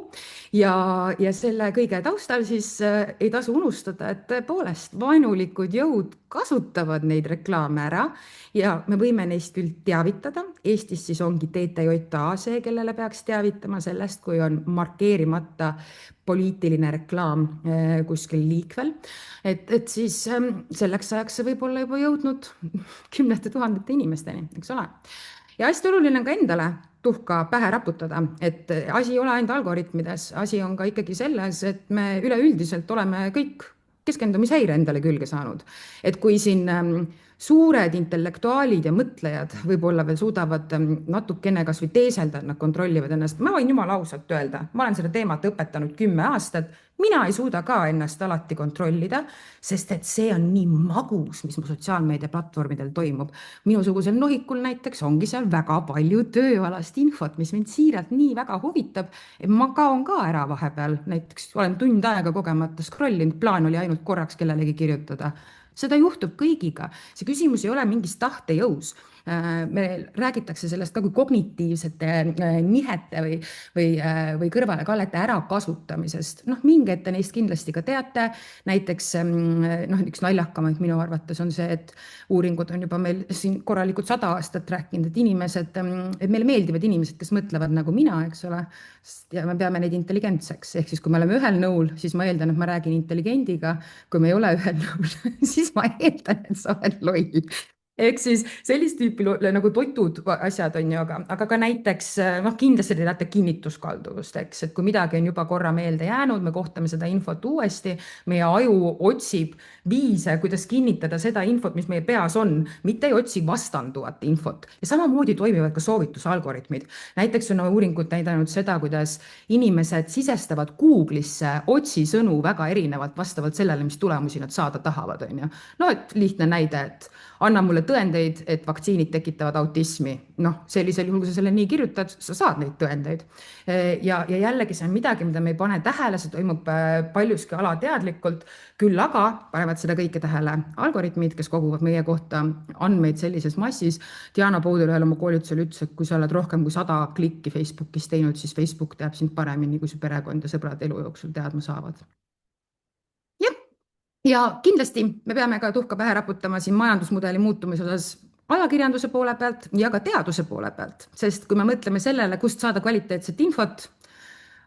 Ja selle kõige taustal siis ei tasu unustada, et tõepoolest vaenulikud jõud kasutavad neid reklaame ära ja me võime neist küll teavitada. Eestis siis ongi TTJA see, kellele peaks teavitama sellest, kui on markeerimata poliitiline reklaam kuskil liikvel. Et siis selleks ajaks see võib olla juba jõudnud 10 000 inimesteni, eks ole. Ja hästi oluline on ka endale tuhka pähe raputada, et asi ei ole ainult algoritmides, asi on ka ikkagi selles, et me üleüldiselt oleme kõik keskendumishäire endale külge saanud. Et kui siin suured intellektuaalid ja mõtlejad võib-olla veel suudavad natukene kas või teeselda, et nad kontrollivad ennast. Ma võin jumala ausalt öelda, ma olen seda teemat õpetanud 10 aastat, mina ei suuda ka ennast alati kontrollida, sest et see on nii magus, mis mu sotsiaalmeedia platvormidel toimub. Minusugusel nohikul näiteks ongi seal väga palju tööalast infot, mis mind siiralt nii väga huvitab, et ma kaon ka ära vahepeal. Näiteks olen tund aega kogemata scrollinud, plaan oli ainult korraks kellelegi kirjutada. Seda juhtub kõigiga. See küsimus ei ole mingis tahtejõus. Me räägitakse sellest ka kui kognitiivsete nihete või kõrvalekallete ärakasutamisest. Mingeid te neist kindlasti ka teate. Näiteks üks naljakamaid minu arvates on see, et uuringud on juba meil siin korralikult 100 aastat rääkinud, et meile meeldivad inimesed, kes mõtlevad nagu mina, eks ole. Ja me peame neid intelligentseks. Ehk siis, kui me oleme ühel nõul, siis ma eeldan, et ma räägin intelligendiga. Kui me ei ole ühel nõul, siis ma eeldan, et sa oled loll. ehk siis sellist tüüpi nagu toitud asjad on ju, aga ka näiteks noh, kindlasti te teate kinnituskalduvust, eks, et kui midagi on juba korra meelde jäänud, me kohtame seda infot uuesti, meie aju otsib viise, kuidas kinnitada seda infot, mis meie peas on, mitte ei otsi vastanduvat infot. ja samamoodi toimivad ka soovitusalgoritmid. näiteks on uuringud näidanud seda, kuidas inimesed sisestavad Google'isse otsisõnu väga erinevalt vastavalt sellele, mis tulemusi nad saada tahavad, on ju. no et lihtne näide, et anna mulle tõendeid, et vaktsiinid tekitavad autismi. noh, sellisel juhul, kui sa selle nii kirjutad, sa saad neid tõendeid. ja jällegi see on midagi, mida me ei pane tähele, see toimub paljuski alateadlikult, küll aga panevad seda kõike tähele algoritmid, kes koguvad meie kohta andmeid sellises massis. Diana Pouder ühel oma koolitusel ütles, et kui sa oled rohkem kui 100 klikki Facebookis teinud, siis Facebook teab sind paremini, kui su perekond ja sõbrad elu jooksul teadma saavad. jah, ja kindlasti me peame ka tuhka pähe raputama siin majandusmudeli muutumise osas ajakirjanduse poole pealt ja ka teaduse poole pealt, sest kui me mõtleme sellele, kust saada kvaliteetset infot,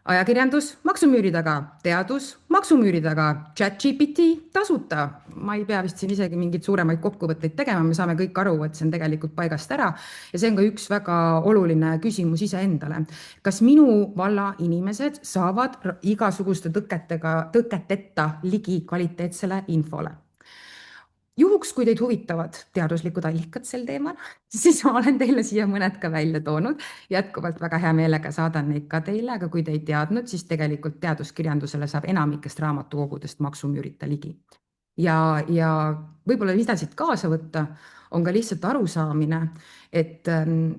ajakirjandus maksumüüri taga, teadus maksumüüri taga, ChatGPT tasuta. ma ei pea vist siin isegi mingeid suuremaid kokkuvõtteid tegema, me saame kõik aru, et see on tegelikult paigast ära. ja see on ka üks väga oluline küsimus iseendale. kas minu valla inimesed saavad igasuguste tõketeta ligi kvaliteetsele infole? Juhuks, kui teid huvitavad teaduslikud allikad sel teemal, siis ma olen teile siia mõned ka välja toonud. jätkuvalt väga hea meelega saadan neid ka teile, aga kui te ei teadnud, siis tegelikult teaduskirjandusele saab enamikest raamatukogudest maksumüürita ligi. ja võib-olla mida siit kaasa võtta, on ka lihtsalt arusaamine, et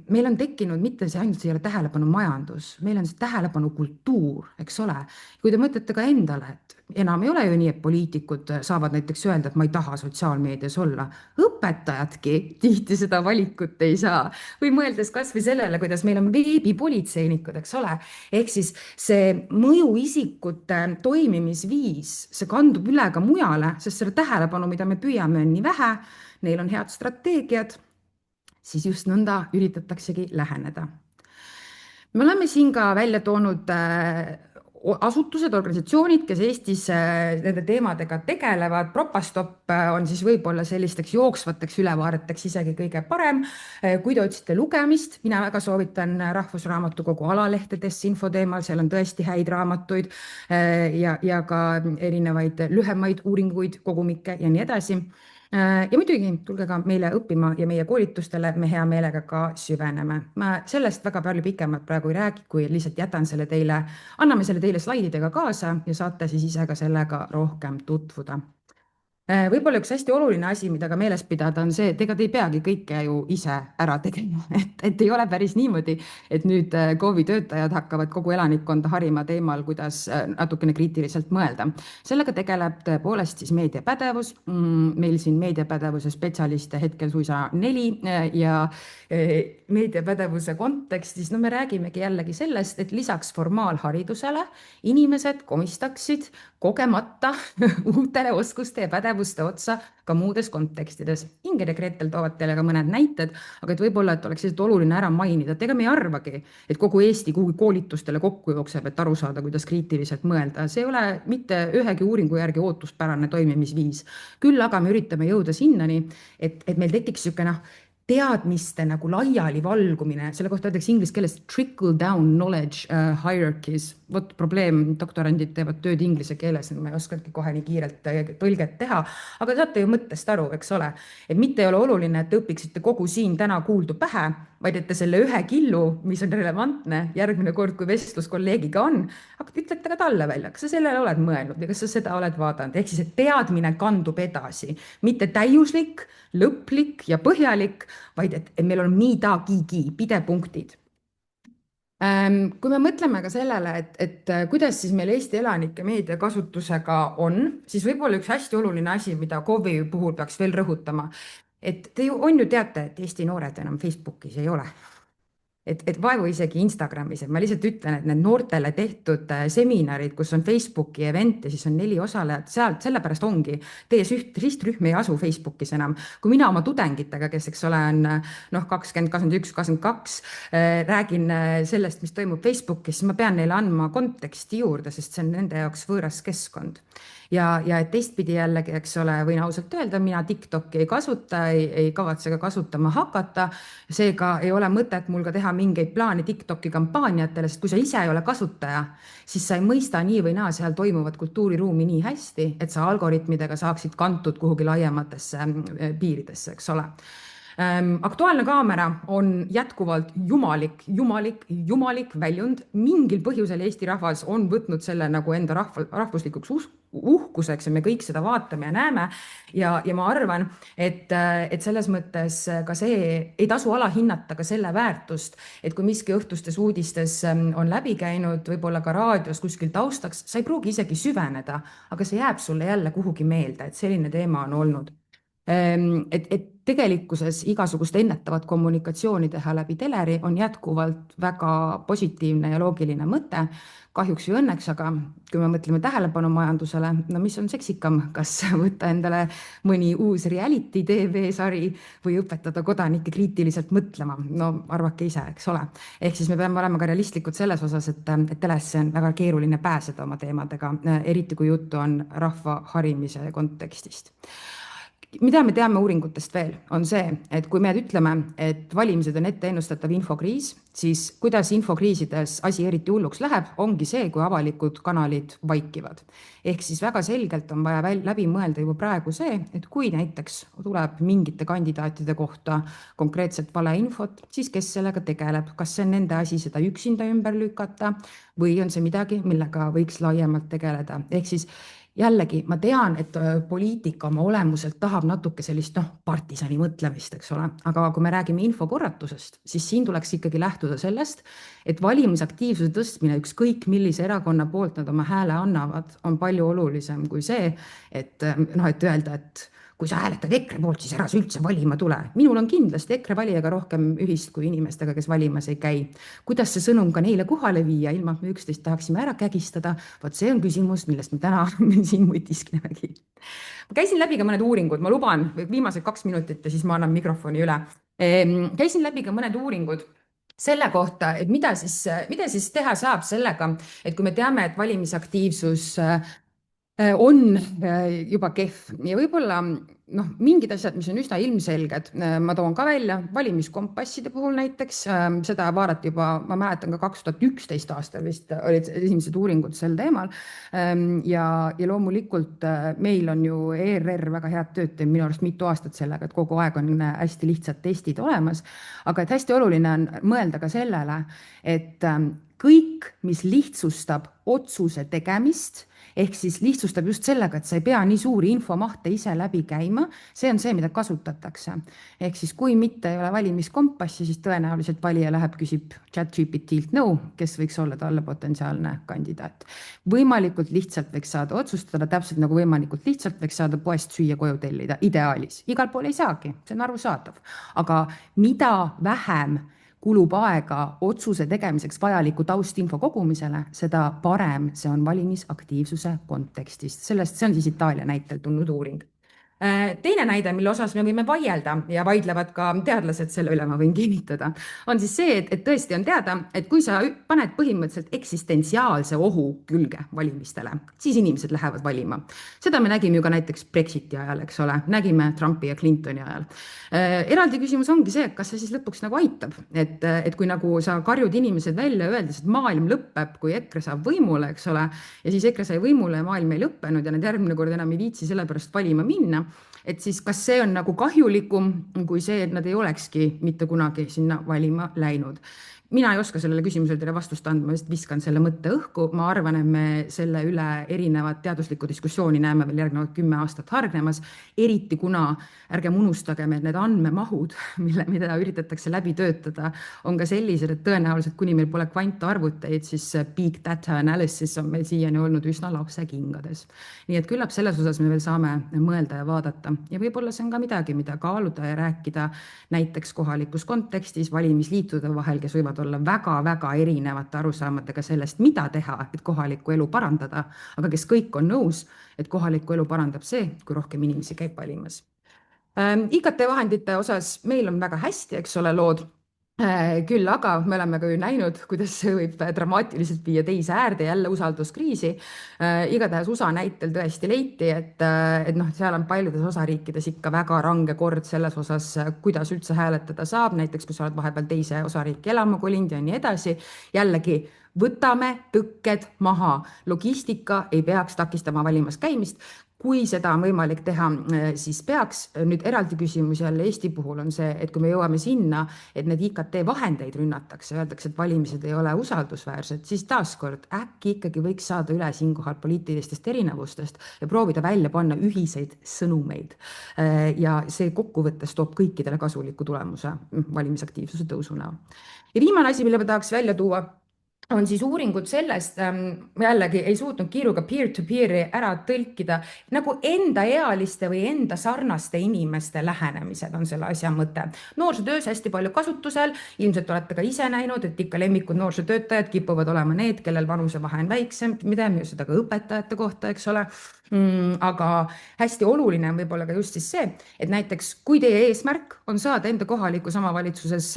meil on tekkinud mitte see ainult, see ei ole tähelepanu majandus, meil on see tähelepanu kultuur, eks ole. kui te mõtlete ka endale, et enam ei ole ju nii, et poliitikud saavad näiteks öelda, et ma ei taha sotsiaalmeedias olla. õpetajadki tihti seda valikut ei saa. või mõeldes kasvõi sellele, kuidas meil on veebipolitseinikud, eks ole. ehk siis see mõjuisikute toimimisviis, see kandub üle ka mujale, sest selle tähelepanu, mida me püüame, on nii vähe, neil on head strateegiad, siis just nõnda üritataksegi läheneda. me oleme siin ka välja toonud asutused, organisatsioonid, kes Eestis nende teemadega tegelevad. Propastop on siis võib-olla sellisteks jooksvateks ülevaadeteks isegi kõige parem. kui te otsite lugemist, mina väga soovitan Rahvusraamatukogu alalehtedesse info teemal, seal on tõesti häid raamatuid ja ka erinevaid lühemaid uuringuid, kogumikke ja nii edasi. ja muidugi tulge ka meile õppima ja meie koolitustele, me hea meelega ka süveneme. ma sellest väga palju pikemalt praegu ei räägi, kui lihtsalt jätan selle teile, anname selle teile slaididega kaasa ja saate siis ise ka sellega rohkem tutvuda. Võib-olla üks hästi oluline asi, mida ka meeles pidada, on see, et ega te ei peagi kõike ju ise ära tegema, et ei ole päris niimoodi, et nüüd KOV-i töötajad hakkavad kogu elanikkonda harima teemal, kuidas natukene kriitiliselt mõelda. sellega tegeleb tõepoolest siis meediapädevus. meil siin meediapädevuse spetsialiste hetkel suisa 4 ja meediapädevuse kontekstis, no me räägimegi jällegi sellest, et lisaks formaalharidusele inimesed komistaksid kogemata uutele oskuste ja pädevuste otsa ka muudes kontekstides. Ingrid ja Gretel toovad teile ka mõned näited, aga et võib-olla, et oleks lihtsalt oluline ära mainida, et ega me ei arvagi, et kogu Eesti kuhugi koolitustele kokku jookseb, et aru saada, kuidas kriitiliselt mõelda. See ei ole mitte ühegi uuringu järgi ootuspärane toimimisviis. Küll aga me üritame jõuda sinnani, et meil tekiks niisugune teadmiste nagu laiali valgumine, selle kohta öeldakse inglise keeles trickle down knowledge hierarchies. Vot probleem, doktorandid teevad tööd inglise keeles, ma ei oskagi kohe nii kiirelt tõlget teha, aga saate ju mõttest aru, eks ole. Et mitte ei ole oluline, et te õpiksite kogu siin täna kuuldu pähe, vaid et te selle ühe killu, mis on relevantne järgmine kord, kui vestlus kolleegiga on, ütlete ka talle välja, kas sa sellele oled mõelnud ja kas sa seda oled vaadanud. Ehk siis, et teadmine kandub edasi, mitte täiuslik, lõplik ja põhjalik, vaid et meil on midagigi, pidepunktid. Kui me mõtleme ka sellele, et kuidas siis meil Eesti elanike meediakasutusega on, siis võib-olla üks hästi oluline asi, mida KOV-i puhul peaks veel rõhutama, et te ju teate, et Eesti noored enam Facebookis ei ole. et vaevu isegi Instagramis, et ma lihtsalt ütlen, et need noortele tehtud seminarid, kus on Facebooki event ja siis on 4 osalejat, sealt sellepärast ongi, teie sihtrühm ei asu Facebookis enam. Kui mina oma tudengitega, kes, eks ole, on 20, 21, 22, räägin sellest, mis toimub Facebookis, siis ma pean neile andma konteksti juurde, sest see on nende jaoks võõras keskkond. Ja et teistpidi jällegi, eks ole, võin ausalt öelda, mina TikTok'i ei kasuta, ei kavatse ka kasutama hakata. Seega ei ole mõtet mul ka teha mingeid plaane TikTok'i kampaaniatele, sest kui sa ise ei ole kasutaja, siis sa ei mõista nii või naa seal toimuvat kultuuriruumi nii hästi, et sa algoritmidega saaksid kantud kuhugi laiematesse piiridesse, eks ole. Aktuaalne kaamera on jätkuvalt jumalik väljund. Mingil põhjusel Eesti rahvas on võtnud selle nagu enda rahvuslikuks uhkuseks ja me kõik seda vaatame ja näeme. Ja ma arvan, et selles mõttes ka see ei tasu alahinnata ka selle väärtust, et kui miski õhtustes uudistes on läbi käinud, võib-olla ka raadios kuskil taustaks, sa ei pruugi isegi süveneda, aga see jääb sulle jälle kuhugi meelde, et selline teema on olnud. Et tegelikkuses igasugust ennetavat kommunikatsiooni teha läbi teleri on jätkuvalt väga positiivne ja loogiline mõte. Kahjuks ju õnneks, aga kui me mõtleme tähelepanumajandusele, no mis on seksikam, kas võtta endale mõni uus reality TV-sari või õpetada kodanikke kriitiliselt mõtlema? No arvake ise, eks ole. Ehk siis me peame olema ka realistlikud selles osas, et telesse on väga keeruline pääseda oma teemadega, eriti kui juttu on rahva harimise kontekstist. Mida me teame uuringutest veel, on see, et kui me ütleme, et valimised on etteennustatav infokriis, siis kuidas infokriisides asi eriti hulluks läheb, ongi see, kui avalikud kanalid vaikivad. Ehk siis väga selgelt on vaja läbi mõelda juba praegu see, et kui näiteks tuleb mingite kandidaatide kohta konkreetselt valeinfot, siis kes sellega tegeleb, kas see on nende asi seda üksinda ümber lükata või on see midagi, millega võiks laiemalt tegeleda. Ehk siis jällegi, ma tean, et poliitika oma olemuselt tahab natuke sellist partisani mõtlemist, eks ole, aga kui me räägime infokorratusest, siis siin tuleks ikkagi lähtuda sellest, et valimisaktiivsuse tõstmine ükskõik millise erakonna poolt nad oma hääle annavad, on palju olulisem kui see, et öelda, et kui sa hääletad EKRE poolt, siis ära sa üldse valima tule. Minul on kindlasti EKRE valijaga rohkem ühist kui inimestega, kes valimas ei käi. Kuidas see sõnum ka neile kohale viia, ilma me üksteist tahaksime ära kägistada? Vot see on küsimus, millest me täna siin mõtisklemegi. Ma käisin läbi ka mõned uuringud, ma luban viimased 2 minutit ja siis ma annan mikrofoni üle. Käisin läbi ka mõned uuringud selle kohta, et mida siis teha saab sellega, et kui me teame, et valimisaktiivsus on juba kehv ja võib-olla mingid asjad, mis on üsna ilmselged, ma toon ka välja valimiskompasside puhul näiteks, seda vaadati juba, ma mäletan ka 2011 aastal vist olid esimesed uuringud sel teemal ja loomulikult meil on ju ERR väga head tööd teinud minu arust mitu aastat sellega, et kogu aeg on hästi lihtsad testid olemas, aga et hästi oluline on mõelda ka sellele, et kõik, mis lihtsustab otsuse tegemist, ehk siis lihtsustab just sellega, et sa ei pea nii suuri infomahte ise läbi käima, see on see, mida kasutatakse. Ehk siis kui mitte ei ole valimiskompassi, siis tõenäoliselt valija läheb, küsib ChatGPT-lt nõu, kes võiks olla talle potentsiaalne kandidaat. Võimalikult lihtsalt võiks saada otsustada, täpselt nagu võimalikult lihtsalt võiks saada poest süüa koju tellida, ideaalis. Igal pool ei saagi, see on arusaadav. Aga mida vähem kulub aega otsuse tegemiseks vajaliku taustinfo kogumisele, seda parem see on valimisaktiivsuse kontekstist. See on siis Itaalia näitel tulnud uuring. Teine näide, mille osas me võime vaielda ja vaidlevad ka teadlased selle üle, ma võin kinnitada, on siis see, et tõesti on teada, et kui sa paned põhimõtteliselt eksistentsiaalse ohu külge valimistele, siis inimesed lähevad valima. Seda me nägime ju ka näiteks Brexiti ajal, eks ole, nägime Trumpi ja Clintoni ajal. Eraldi küsimus ongi see, kas see siis lõpuks nagu aitab, et kui nagu sa karjud inimesed välja öeldes, et maailm lõpeb, kui EKRE saab võimule, eks ole, ja siis EKRE sai võimule ja maailm ei lõppenud ja need järgmine kord enam ei viitsi sellepärast valima minna, et siis kas see on nagu kahjulikum kui see, et nad ei olekski mitte kunagi sinna valima läinud. Mina ei oska sellele küsimusele teile vastust anda, ma just viskan selle mõtte õhku. Ma arvan, et me selle üle erinevat teaduslikku diskussiooni näeme veel järgnevad 10 aastat hargnemas, eriti kuna ärgem unustagem, et need andmemahud, mida üritatakse läbi töötada, on ka sellised, et tõenäoliselt kuni meil pole kvantarvuteid, siis big data analysis on meil siiani olnud üsna lapsekingades. Nii et küllap selles osas me veel saame mõelda ja vaadata. Ja võib-olla see on ka midagi, mida kaaluda ja rääkida näiteks kohalikus kontekstis valimisliitude vahel, kes võivad võivad olla väga-väga erinevate arusaamadega sellest, mida teha, et kohalikku elu parandada, aga kes kõik on nõus, et kohalikku elu parandab see, kui rohkem inimesi käib valimas. IKT vahendite osas meil on väga hästi, eks ole, lood. Küll aga me oleme ka ju näinud, kuidas see võib dramaatiliselt viia teise äärde, jälle usalduskriisi. Igatahes USA näitel tõesti leiti, et noh, seal on paljudes osariikides ikka väga range kord selles osas, kuidas üldse hääletada saab, näiteks kui sa oled vahepeal teise osariiki elama kolinud ja nii edasi. Jällegi, võtame tõkked maha. Logistika ei peaks takistama valimas käimist. Kui seda on võimalik teha, siis peaks. Nüüd eraldi küsimus jälle Eesti puhul on see, et kui me jõuame sinna, et need IKT vahendeid rünnatakse, öeldakse, et valimised ei ole usaldusväärsed, siis taaskord äkki ikkagi võiks saada üle siinkohal poliitilistest erinevustest ja proovida välja panna ühiseid sõnumeid. Ja see kokkuvõttes toob kõikidele kasuliku tulemuse valimisaktiivsuse tõusuna. Ja viimane asi, mille ma tahaks välja tuua, on siis uuringud sellest, jällegi ei suutnud kiiruga peer-to-peer'i ära tõlkida, nagu enda ealiste või enda sarnaste inimeste lähenemised on selle asja mõte. Noorsootöös hästi palju kasutusel, ilmselt olete ka ise näinud, et ikka lemmikud noorsootöötajad kipuvad olema need, kellel vanusevahe on väiksem, mida me seda ka õpetajate kohta, eks ole. Aga hästi oluline on võib-olla ka just siis see, et näiteks kui teie eesmärk on saada enda kohalikus omavalitsuses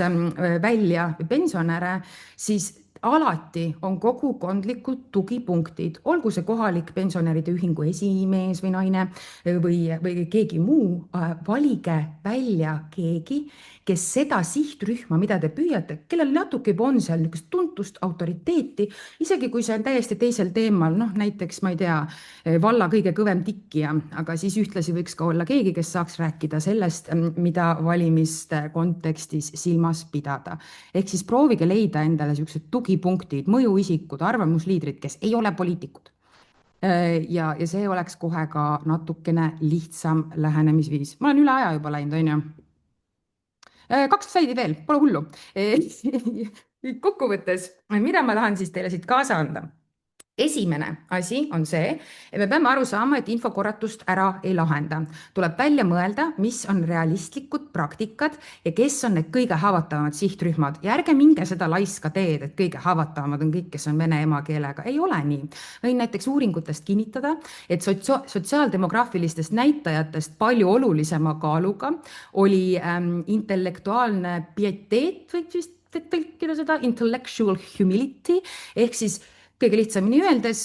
välja pensionäre, siis alati on kogukondlikud tugipunktid, olgu see kohalik pensionäride ühingu esimees või naine või keegi muu, valige välja keegi, kes seda sihtrühma, mida te püüate, kellel natuke juba on seal niisugust tuntust, autoriteeti, isegi kui see on täiesti teisel teemal, noh näiteks, ma ei tea, valla kõige kõvem tikkija, aga siis ühtlasi võiks ka olla keegi, kes saaks rääkida sellest, mida valimiste kontekstis silmas pidada. Ehk siis proovige leida endale niisugused tugipunktid, mõjuisikud, arvamusliidrid, kes ei ole poliitikud. Ja see oleks kohe ka natukene lihtsam lähenemisviis. Ma olen üle aja juba läinud, on ju. 2 slaidi veel, pole hullu. Kokkuvõttes, mida ma tahan siis teile siit kaasa anda? Esimene asi on see, et me peame aru saama, et infokorratust ära ei lahenda. Tuleb välja mõelda, mis on realistlikud praktikad ja kes on need kõige haavatavamad sihtrühmad. Ja ärge minge seda laiska teed, et kõige haavatavamad on kõik, kes on vene emakeelega. Ei ole nii. Võin näiteks uuringutest kinnitada, et sotsiaaldemograafilistest näitajatest palju olulisema kaaluga oli intellektuaalne pieteet, võib vist tõlkida seda, intellectual humility, ehk siis kõige lihtsamini öeldes,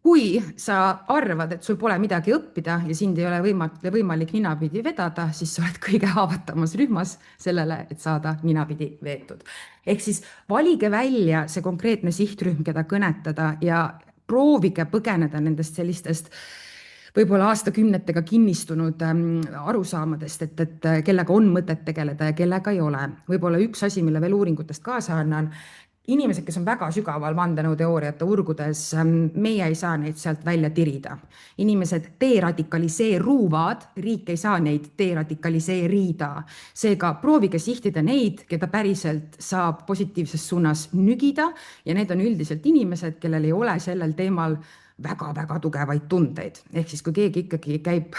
kui sa arvad, et sul pole midagi õppida ja sind ei ole võimalik ninapidi vedada, siis sa oled kõige haavatavamas rühmas sellele, et saada ninapidi veetud. Ehk siis valige välja see konkreetne sihtrühm, keda kõnetada ja proovige põgeneda nendest sellistest võib-olla aastakümnetega kinnistunud arusaamadest, et kellega on mõtet tegeleda ja kellega ei ole. Võib-olla üks asi, mille veel uuringutest kaasa annan, inimesed, kes on väga sügaval vandenõuteooriate urgudes, meie ei saa neid sealt välja tirida. Inimesed deradikaliseeruvad, riik ei saa neid deradikaliseerida. Seega proovige sihtida neid, keda päriselt saab positiivses suunas nügida ja need on üldiselt inimesed, kellel ei ole sellel teemal väga-väga tugevaid tundeid. Ehk siis, kui keegi ikkagi käib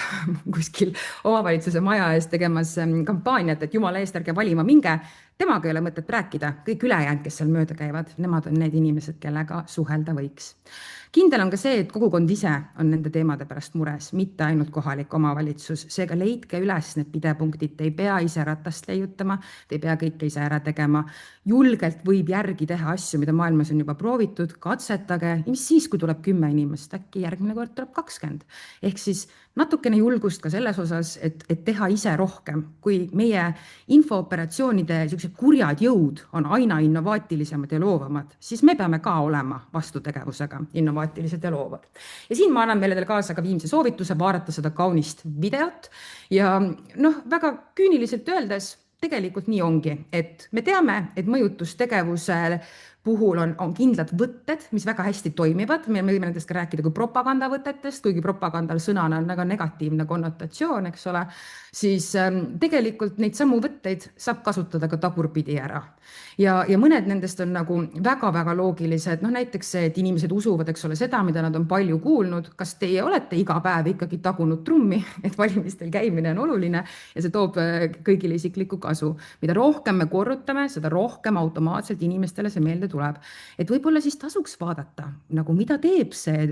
kuskil omavalitsuse maja ees tegemas kampaaniat, et jumala eest ärge valima minge, temaga ei ole mõtet rääkida. Kõik ülejäänud, kes seal mööda käivad, nemad on need inimesed, kellega suhelda võiks. Kindel on ka see, et kogukond ise on nende teemade pärast mures, mitte ainult kohalik omavalitsus. Seega leidke üles need pidepunktid, te ei pea ise ratast leiutama, te ei pea kõike ise ära tegema. Julgelt võib järgi teha asju, mida maailmas on juba proovitud, katsetage, mis siis, kui tuleb 10 inimest, äkki järgmine kord tuleb 20. Ehk siis natukene julgust ka selles osas, et teha ise rohkem. Kui meie infooperatsioonide kurjad jõud on aina innovaatilisemad ja loovamad, siis me peame ka olema vastutegevusega innovaatilised ja loovad. Ja siin ma annan meile teile kaasa ka viimse soovituse vaadata seda kaunist videot ja väga küüniliselt öeldes tegelikult nii ongi, et me teame, et mõjutustegevuse puhul on kindlad võtted, mis väga hästi toimivad. Me võime nendest ka rääkida kui propagandavõtetest, kuigi propagandal sõnana on väga negatiivne konnotatsioon, eks ole, siis tegelikult neid samu võtteid saab kasutada ka tagurpidi ära. Ja mõned nendest on nagu väga-väga loogilised, noh näiteks see, et inimesed usuvad, eks ole, seda, mida nad on palju kuulnud. Kas teie olete iga päev ikkagi tagunud trummi, et valimistel käimine on oluline ja see toob kõigile isiklikku kasu? Mida rohkem me korrutame, seda rohkem automaatselt inimestele see meelde tuleb. Et võib-olla siis tasuks vaadata, nagu mida teeb see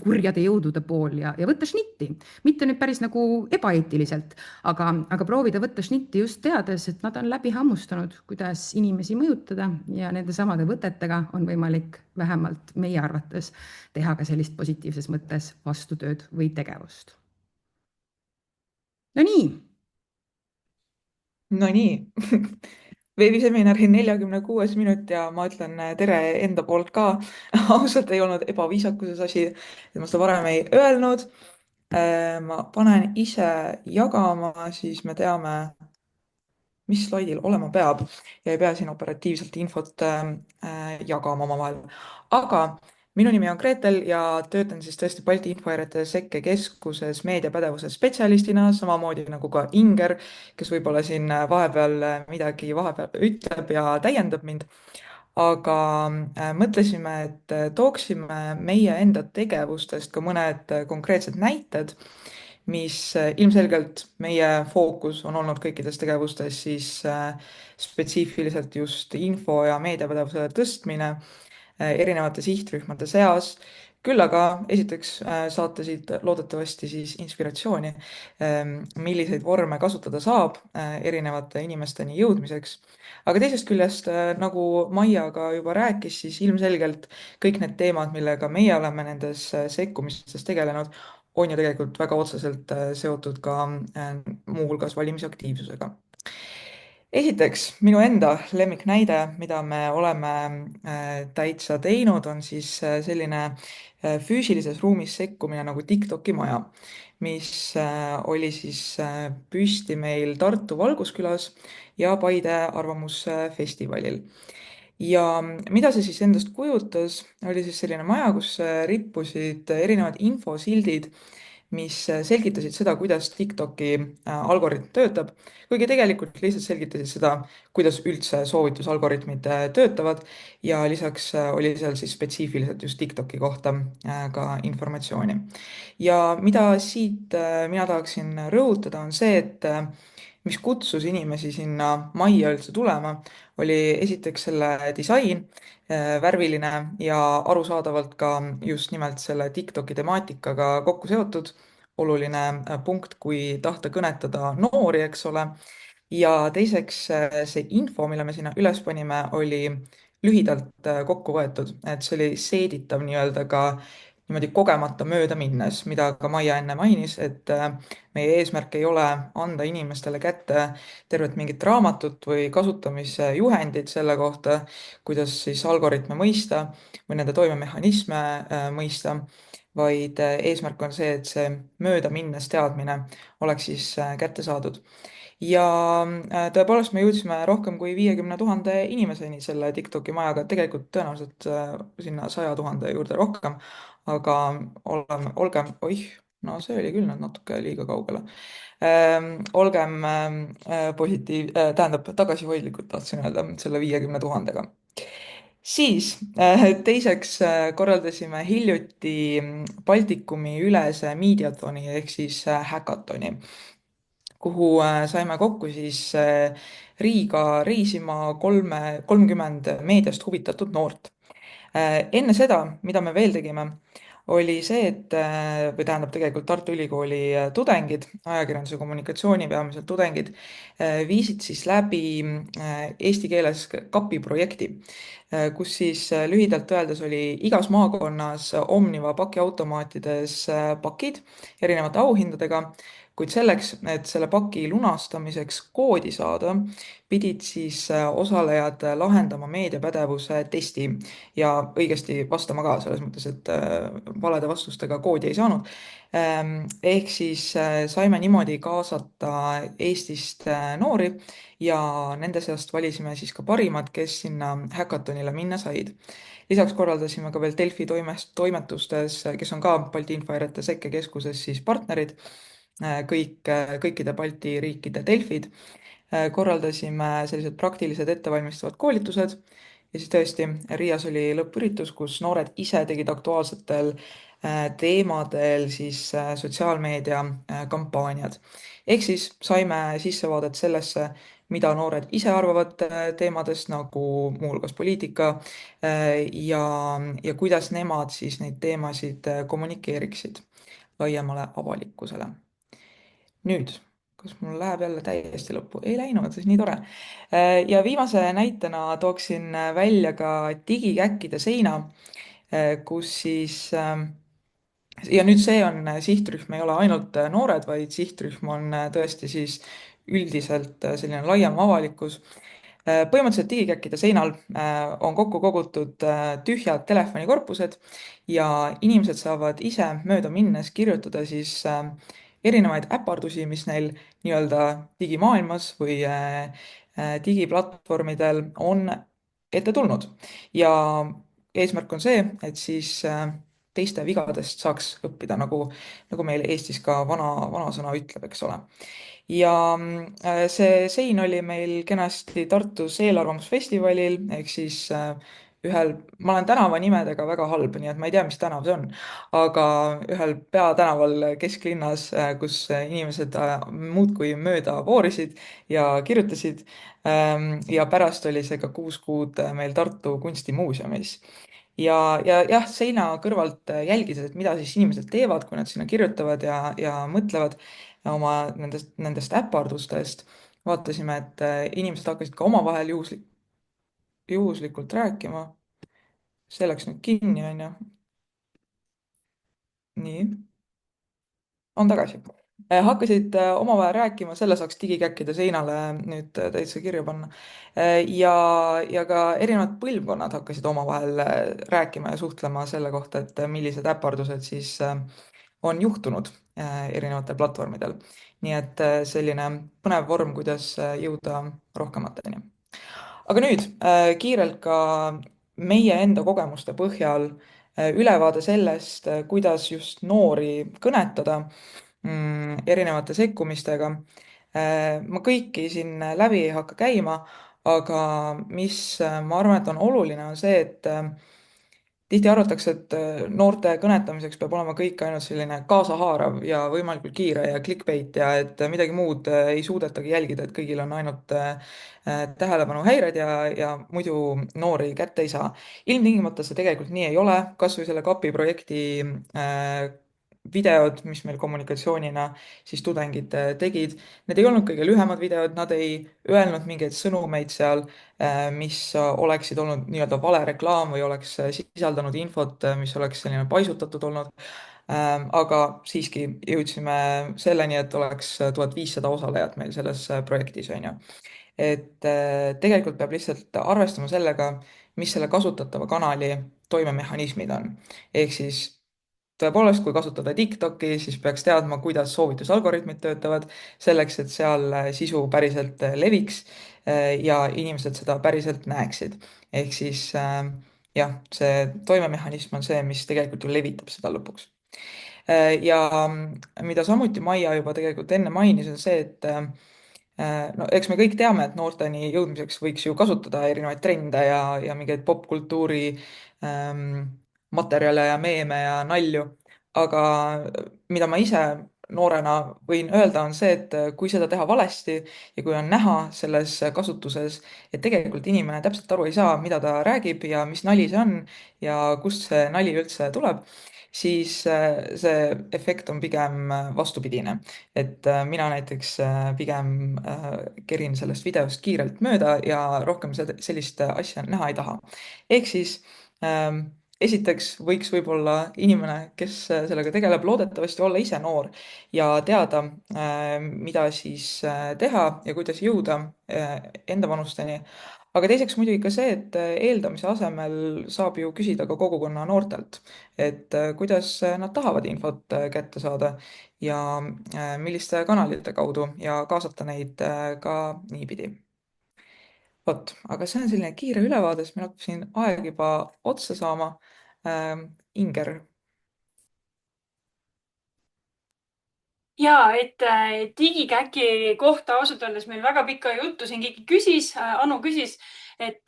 kurjade jõudude pool ja võtta šnitti. Mitte nüüd päris nagu ebaeetiliselt, aga proovida võtta šnitti just teades, et nad on läbi hammustanud, kuidas inimesi mõjutada ja nende samade võtetega on võimalik vähemalt meie arvates teha ka sellist positiivses mõttes vastutööd või tegevust. No nii. No nii veebiseminari 46. minut ja ma ütlen tere enda poolt ka. ausalt ei olnud ebaviisakuses asi, et ma seda varem ei öelnud. Ma panen ise jagama, siis me teame, mis slaidil olema peab ja ei pea siin operatiivselt infot jagama omavahel. aga minu nimi on Gretel ja töötan siis tõesti Balti Infohäirete Sekkekeskuses meediapädevuse spetsialistina, samamoodi nagu ka Inger, kes võib-olla siin vahepeal midagi vahepeal ütleb ja täiendab mind. aga mõtlesime, et tooksime meie enda tegevustest ka mõned konkreetsed näited, mis ilmselgelt meie fookus on olnud kõikides tegevustes siis spetsiifiliselt just info ja meediapädevuse tõstmine erinevate sihtrühmade seas. küll aga esiteks saate siit loodetavasti siis inspiratsiooni, milliseid vorme kasutada saab erinevate inimesteni jõudmiseks. aga teisest küljest, nagu Maia ka juba rääkis, siis ilmselgelt kõik need teemad, millega meie oleme nendes sekkumistes tegelenud, on ju tegelikult väga otseselt seotud ka muuhulgas valimisaktiivsusega. esiteks, minu enda lemmiknäide, mida me oleme täitsa teinud, on siis selline füüsilises ruumis sekkumine nagu TikToki maja, mis oli siis püsti meil Tartu Valguskülas ja Paide Arvamusfestivalil. ja mida see siis endast kujutas, oli siis selline maja, kus rippusid erinevad infosildid, mis selgitasid seda, kuidas TikToki algoritm töötab, kuigi tegelikult lihtsalt selgitasid seda, kuidas üldse soovitusalgoritmid töötavad ja lisaks oli seal siis spetsiifiliselt just TikToki kohta ka informatsiooni. ja mida siit mina tahaksin rõhutada, on see, et mis kutsus inimesi sinna majja üldse tulema, oli esiteks selle disain, värviline ja arusaadavalt ka just nimelt selle TikToki temaatikaga kokku seotud. oluline punkt, kui tahta kõnetada noori, eks ole. ja teiseks see info, mille me sinna üles panime, oli lühidalt kokku võetud, et see oli seeditav nii-öelda ka niimoodi kogemata mööda minnes, mida ka Maia enne mainis, et meie eesmärk ei ole anda inimestele kätte tervet mingit raamatut või kasutamisjuhendit selle kohta, kuidas siis algoritme mõista või nende toimemehhanisme mõista, vaid eesmärk on see, et see möödaminnes teadmine oleks siis kätte saadud. ja tõepoolest me jõudsime rohkem kui 50 000 inimeseni selle TikToki majaga, tegelikult tõenäoliselt sinna 100 000 juurde rohkem, aga olgem, oih, no see oli küll nüüd natuke liiga kaugele. olgem tähendab tagasihoidlikult tahtsin öelda selle 50 000-ga. siis teiseks korraldasime hiljuti Baltikumi ülese meediatoni ehk siis häkatoni, kuhu saime kokku siis Riiga reisima 30 meediast huvitatud noort. enne seda, mida me veel tegime, oli see, et või tähendab tegelikult Tartu Ülikooli tudengid, ajakirjanduse ja kommunikatsiooni peamiselt tudengid, viisid siis läbi eesti keeles kapi projekti, kus siis lühidalt öeldes oli igas maakonnas Omniva pakiautomaatides pakid erinevate auhindadega, kuid selleks, et selle paki lunastamiseks koodi saada, pidid siis osalejad lahendama meediapädevuse testi ja õigesti vastama ka, selles mõttes, et valede vastustega koodi ei saanud. Ehk siis saime niimoodi kaasata Eestist noori ja nende seast valisime siis ka parimad, kes sinna häkatonile minna said. Lisaks korraldasime ka veel Delfi toimetustes, kes on ka Balti Info Sekke Keskuses siis partnerid, kõikide Balti riikide Delfid, korraldasime sellised praktilised ettevalmistavad koolitused ja siis tõesti Riias oli lõppüritus, kus noored ise tegid aktuaalsetel teemadel siis sotsiaalmeedia kampaaniad. Ehk siis saime sissevaadet sellesse, mida noored ise arvavad teemadest nagu muuhulgas poliitika ja kuidas nemad siis neid teemasid kommunikeeriksid laiemale avalikkusele. Nüüd, kas mul läheb jälle täiesti lõppu? Ei läinud, siis nii tore. Ja viimase näitena tooksin välja ka digikäkkide seina, kus siis ja nüüd see on sihtrühm, ei ole ainult noored, vaid sihtrühm on tõesti siis üldiselt selline laiem avalikkus. Põhimõtteliselt digikäkkide seinal on kokku kogutud tühjad telefonikorpused ja inimesed saavad ise mööda minnes kirjutada siis erinevaid äpardusi, mis neil nii-öelda digimaailmas või digiplatvormidel on ette tulnud. ja eesmärk on see, et siis teiste vigadest saaks õppida, nagu meil Eestis ka vanasõna ütleb, eks ole. Ja see sein oli meil kenasti Tartus eelarvamusfestivalil, ehk siis ma olen tänavanimedega väga halb, nii et ma ei tea, mis tänav see on, aga ühel peatänaval kesklinnas, kus inimesed muudkui mööda voorisid ja kirjutasid. Ja pärast oli see ka 6 kuud meil Tartu Kunstimuuseumis ja jah, seina kõrvalt jälgides, et mida siis inimesed teevad, kui nad sinna kirjutavad ja mõtlevad oma nendest äpardustest, vaatasime, et inimesed hakkasid ka omavahel juhuslikult rääkima. See läks nüüd kinni, onju. Nii, on tagasi. Hakkasid omavahel rääkima, selle saaks digikäkkide seinale nüüd täitsa kirja panna. Ja ka erinevad põlvkonnad hakkasid omavahel rääkima ja suhtlema selle kohta, et millised äpardused siis on juhtunud erinevatel platvormidel. Nii et selline põnev vorm, kuidas jõuda rohkemateni. Aga nüüd kiirelt ka meie enda kogemuste põhjal ülevaade sellest, kuidas just noori kõnetada erinevate sekkumistega. Ma kõiki siin läbi ei hakka käima, aga mis ma arvan, et on oluline, on see, et tihti arvatakse, et noorte kõnetamiseks peab olema kõik ainult selline kaasahaarav ja võimalikult kiire ja clickbait ja et midagi muud ei suudetagi jälgida, et kõigil on ainult tähelepanuhäired ja muidu noori kätte ei saa. Ilmtingimata see tegelikult nii ei ole, kas või selle kapi projekti videod, mis meil kommunikatsioonina siis tudengid tegid, need ei olnud kõige lühemad videod, nad ei öelnud mingeid sõnumeid seal, mis oleksid olnud nii-öelda vale reklaam või oleks sisaldanud infot, mis oleks selline paisutatud olnud. Aga siiski jõudsime selleni, et oleks 1500 osalejat meil selles projektis, on ju. Et tegelikult peab lihtsalt arvestama sellega, mis selle kasutatava kanali toimemehhanismid on. Ehk siis tõepoolest, kui kasutada TikTok'i, siis peaks teadma, kuidas soovitusalgoritmid töötavad, selleks et seal sisu päriselt leviks ja inimesed seda päriselt näeksid. Ehk siis jah, see toimemehhanism on see, mis tegelikult ju levitab seda lõpuks. Ja mida samuti Maia juba tegelikult enne mainis, on see, et no eks me kõik teame, et noorteni jõudmiseks võiks ju kasutada erinevaid trende ja mingeid popkultuuri materjale ja meeme ja nalju. aga mida ma ise noorena võin öelda, on see, et kui seda teha valesti ja kui on näha selles kasutuses, et tegelikult inimene täpselt aru ei saa, mida ta räägib ja mis nali see on ja kust see nali üldse tuleb, siis see efekt on pigem vastupidine. et mina näiteks pigem kerin sellest videost kiirelt mööda ja rohkem sellist asja näha ei taha. Ehk siis esiteks võiks võib-olla inimene, kes sellega tegeleb, loodetavasti olla ise noor ja teada, mida siis teha ja kuidas jõuda enda vanusteni. Aga teiseks muidugi ka see, et eeldamise asemel saab ju küsida ka kogukonna noortelt, et kuidas nad tahavad infot kätte saada ja milliste kanalite kaudu ja kaasata neid ka niipidi. Vot, aga see on selline kiire ülevaade, sest meil hakkab siin aeg juba otsa saama. Inger. Ja, et digikäki kohta ausalt öeldes meil väga pikka juttu siin keegi küsis, Anu küsis, et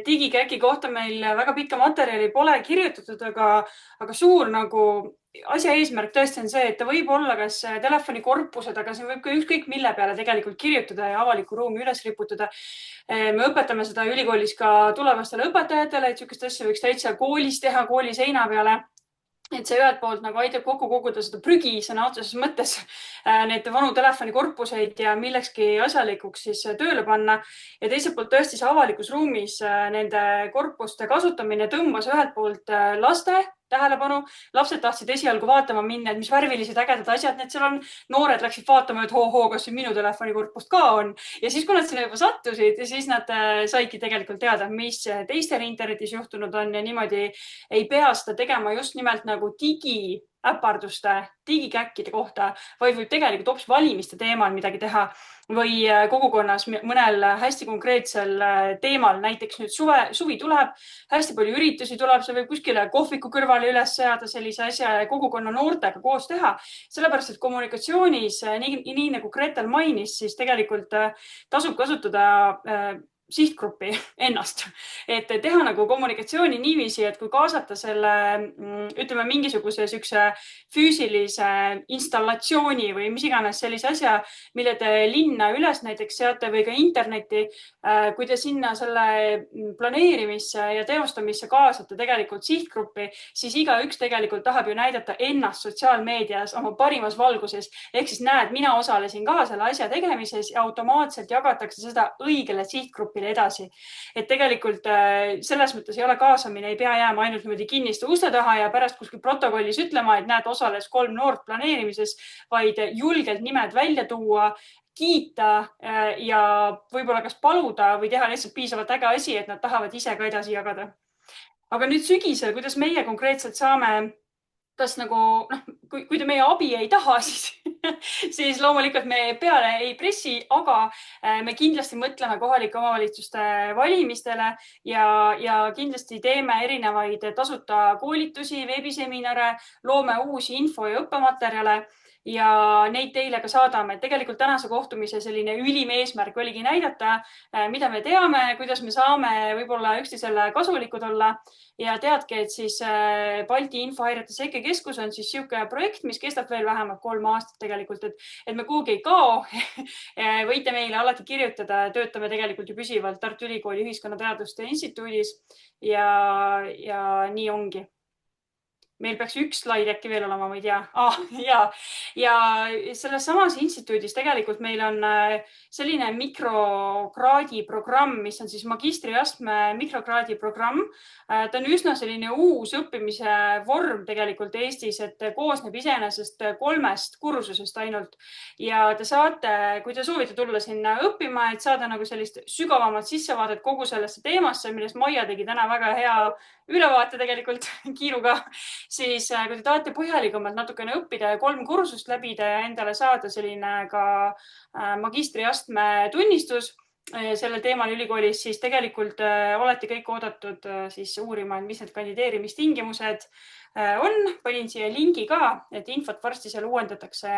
digikäki kohta meil väga pikka materjali pole kirjutatud, aga suur nagu asja eesmärk tõesti on see, et ta võib olla kas telefonikorpused, aga see võib ka ükskõik mille peale tegelikult kirjutada ja avalikku ruumi üles riputada. Me õpetame seda ülikoolis ka tulevastele õpetajatele, et sihukest asja võiks täitsa koolis teha, kooli seina peale. Et see ühelt poolt nagu aitab kokku koguda seda prügi sõna otseses mõttes, neid vanu telefonikorpuseid ja millekski asjalikuks siis tööle panna. Ja teiselt poolt tõesti see avalikus ruumis nende korpuste kasutamine tõmbas ühelt poolt laste tähelepanu. Lapsed tahtsid esialgu vaatama minna, et mis värvilised ägedad asjad need seal on. Noored läksid vaatama, et hoo-hoo, kas siin minu telefonikorpust ka on. Ja siis, kui nad sinna juba sattusid, siis nad saidki tegelikult teada, mis teistel internetis juhtunud on ja niimoodi ei pea seda tegema just nimelt nagu digiäparduste, digikäkkide kohta, vaid võib tegelikult hoopis valimiste teemal midagi teha või kogukonnas mõnel hästi konkreetsel teemal. Näiteks nüüd suvi tuleb, hästi palju üritusi tuleb, see võib kuskile kohviku kõrvale üles seada sellise asja ja kogukonna noortega koos teha. Sellepärast, et kommunikatsioonis, nii nagu Gretel mainis, siis tegelikult tasub kasutada sihtgruppi ennast, et teha nagu kommunikatsiooni niiviisi, et kui kaasata selle, ütleme, mingisuguse sükse füüsilise installatsiooni või mis iganes sellise asja, mille te linna üles näiteks seate või ka internetti, kui te sinna selle planeerimisse ja teostamisse kaasate tegelikult sihtgruppi, siis igaüks tegelikult tahab ju näidata ennast sotsiaalmeedias oma parimas valguses. Ehk siis näed, mina osalesin ka selle asja tegemises ja automaatselt jagatakse seda õigele sihtgrupile edasi. Et tegelikult selles mõttes ei ole kaasamine, ei pea jääma ainult niimoodi kinniste uste taha ja pärast kuskil protokollis ütlema, et näed, osales 3 noort planeerimises, vaid julgelt nimed välja tuua, kiita ja võib-olla kas paluda või teha lihtsalt piisavalt äge asi, et nad tahavad ise ka edasi jagada. Aga nüüd sügisel, kuidas meie konkreetselt saame kas nagu, kui te meie abi ei taha, siis loomulikult me peale ei pressi, aga me kindlasti mõtleme kohalike omavalitsuste valimistele ja kindlasti teeme erinevaid tasuta koolitusi, veebiseminare, loome uusi info- ja õppematerjale ja neid teile ka saadame. Tegelikult tänase kohtumise selline ülim eesmärk oligi näidata, mida me teame, kuidas me saame võib-olla üksteisele kasulikud olla ja teadki, et siis Balti Infohäirete Sekkekeskus on siis niisugune projekt, mis kestab veel vähemalt 3 aastat tegelikult, et me kuhugi ei kao. Võite meile alati kirjutada, töötame tegelikult ju püsivalt Tartu Ülikooli Ühiskonnateaduste Instituudis ja nii ongi. Meil peaks üks slaid äkki veel olema, ma ei tea. Ja selles samas instituudis tegelikult meil on selline mikrokraadi programm, mis on siis magistriastme mikrokraadi programm. Ta on üsna selline uus õppimise vorm tegelikult Eestis, et koosneb iseenesest 3 kursusest ainult. Ja te saate, kui te soovite tulla sinna õppima, et saada nagu sellist sügavamat sissevaadet kogu sellesse teemasse, millest Maia tegi täna väga hea ülevaate tegelikult kiiruga, siis kui te tahate põhjalikumalt natukene õppida ja 3 kursust läbida ja endale saada selline ka magistriastme tunnistus sellel teemal ülikoolis, siis tegelikult olete kõik oodatud siis uurima, mis need kandideerimistingimused on. Panin siia lingi ka, et infot varsti seal uuendatakse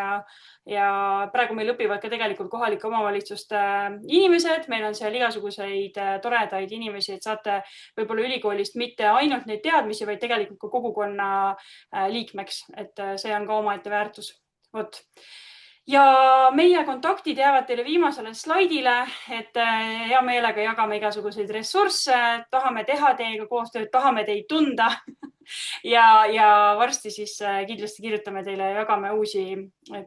ja praegu meil õpivad ka tegelikult kohalike omavalitsuste inimesed. Meil on seal igasuguseid toredaid inimesi, et saate võib-olla ülikoolist mitte ainult neid teadmisi, vaid tegelikult ka kogukonna liikmeks, et see on ka omaette väärtus. Vot. ja meie kontaktid jäävad teile viimasele slaidile, et hea meelega jagame igasuguseid ressursse, tahame teha teiega koostööd, tahame teid tunda ja varsti siis kindlasti kirjutame teile ja jagame uusi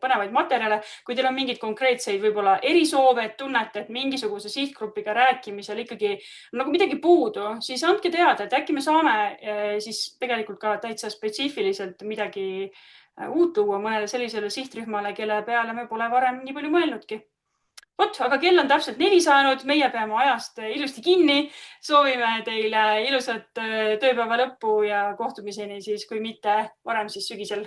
põnevaid materjale. Kui teil on mingeid konkreetseid võib-olla erisoove, et tunnete, et mingisuguse sihtgrupiga rääkimisel ikkagi nagu midagi puudu, siis andke teada, et äkki me saame siis tegelikult ka täitsa spetsiifiliselt midagi uut tuua mõnele sellisele sihtrühmale, kelle peale me pole varem nii palju mõelnudki. Vot, aga kell on täpselt 4 saanud, meie peame ajast ilusti kinni. Soovime teile ilusat tööpäeva lõppu ja kohtumiseni siis, kui mitte varem, siis sügisel.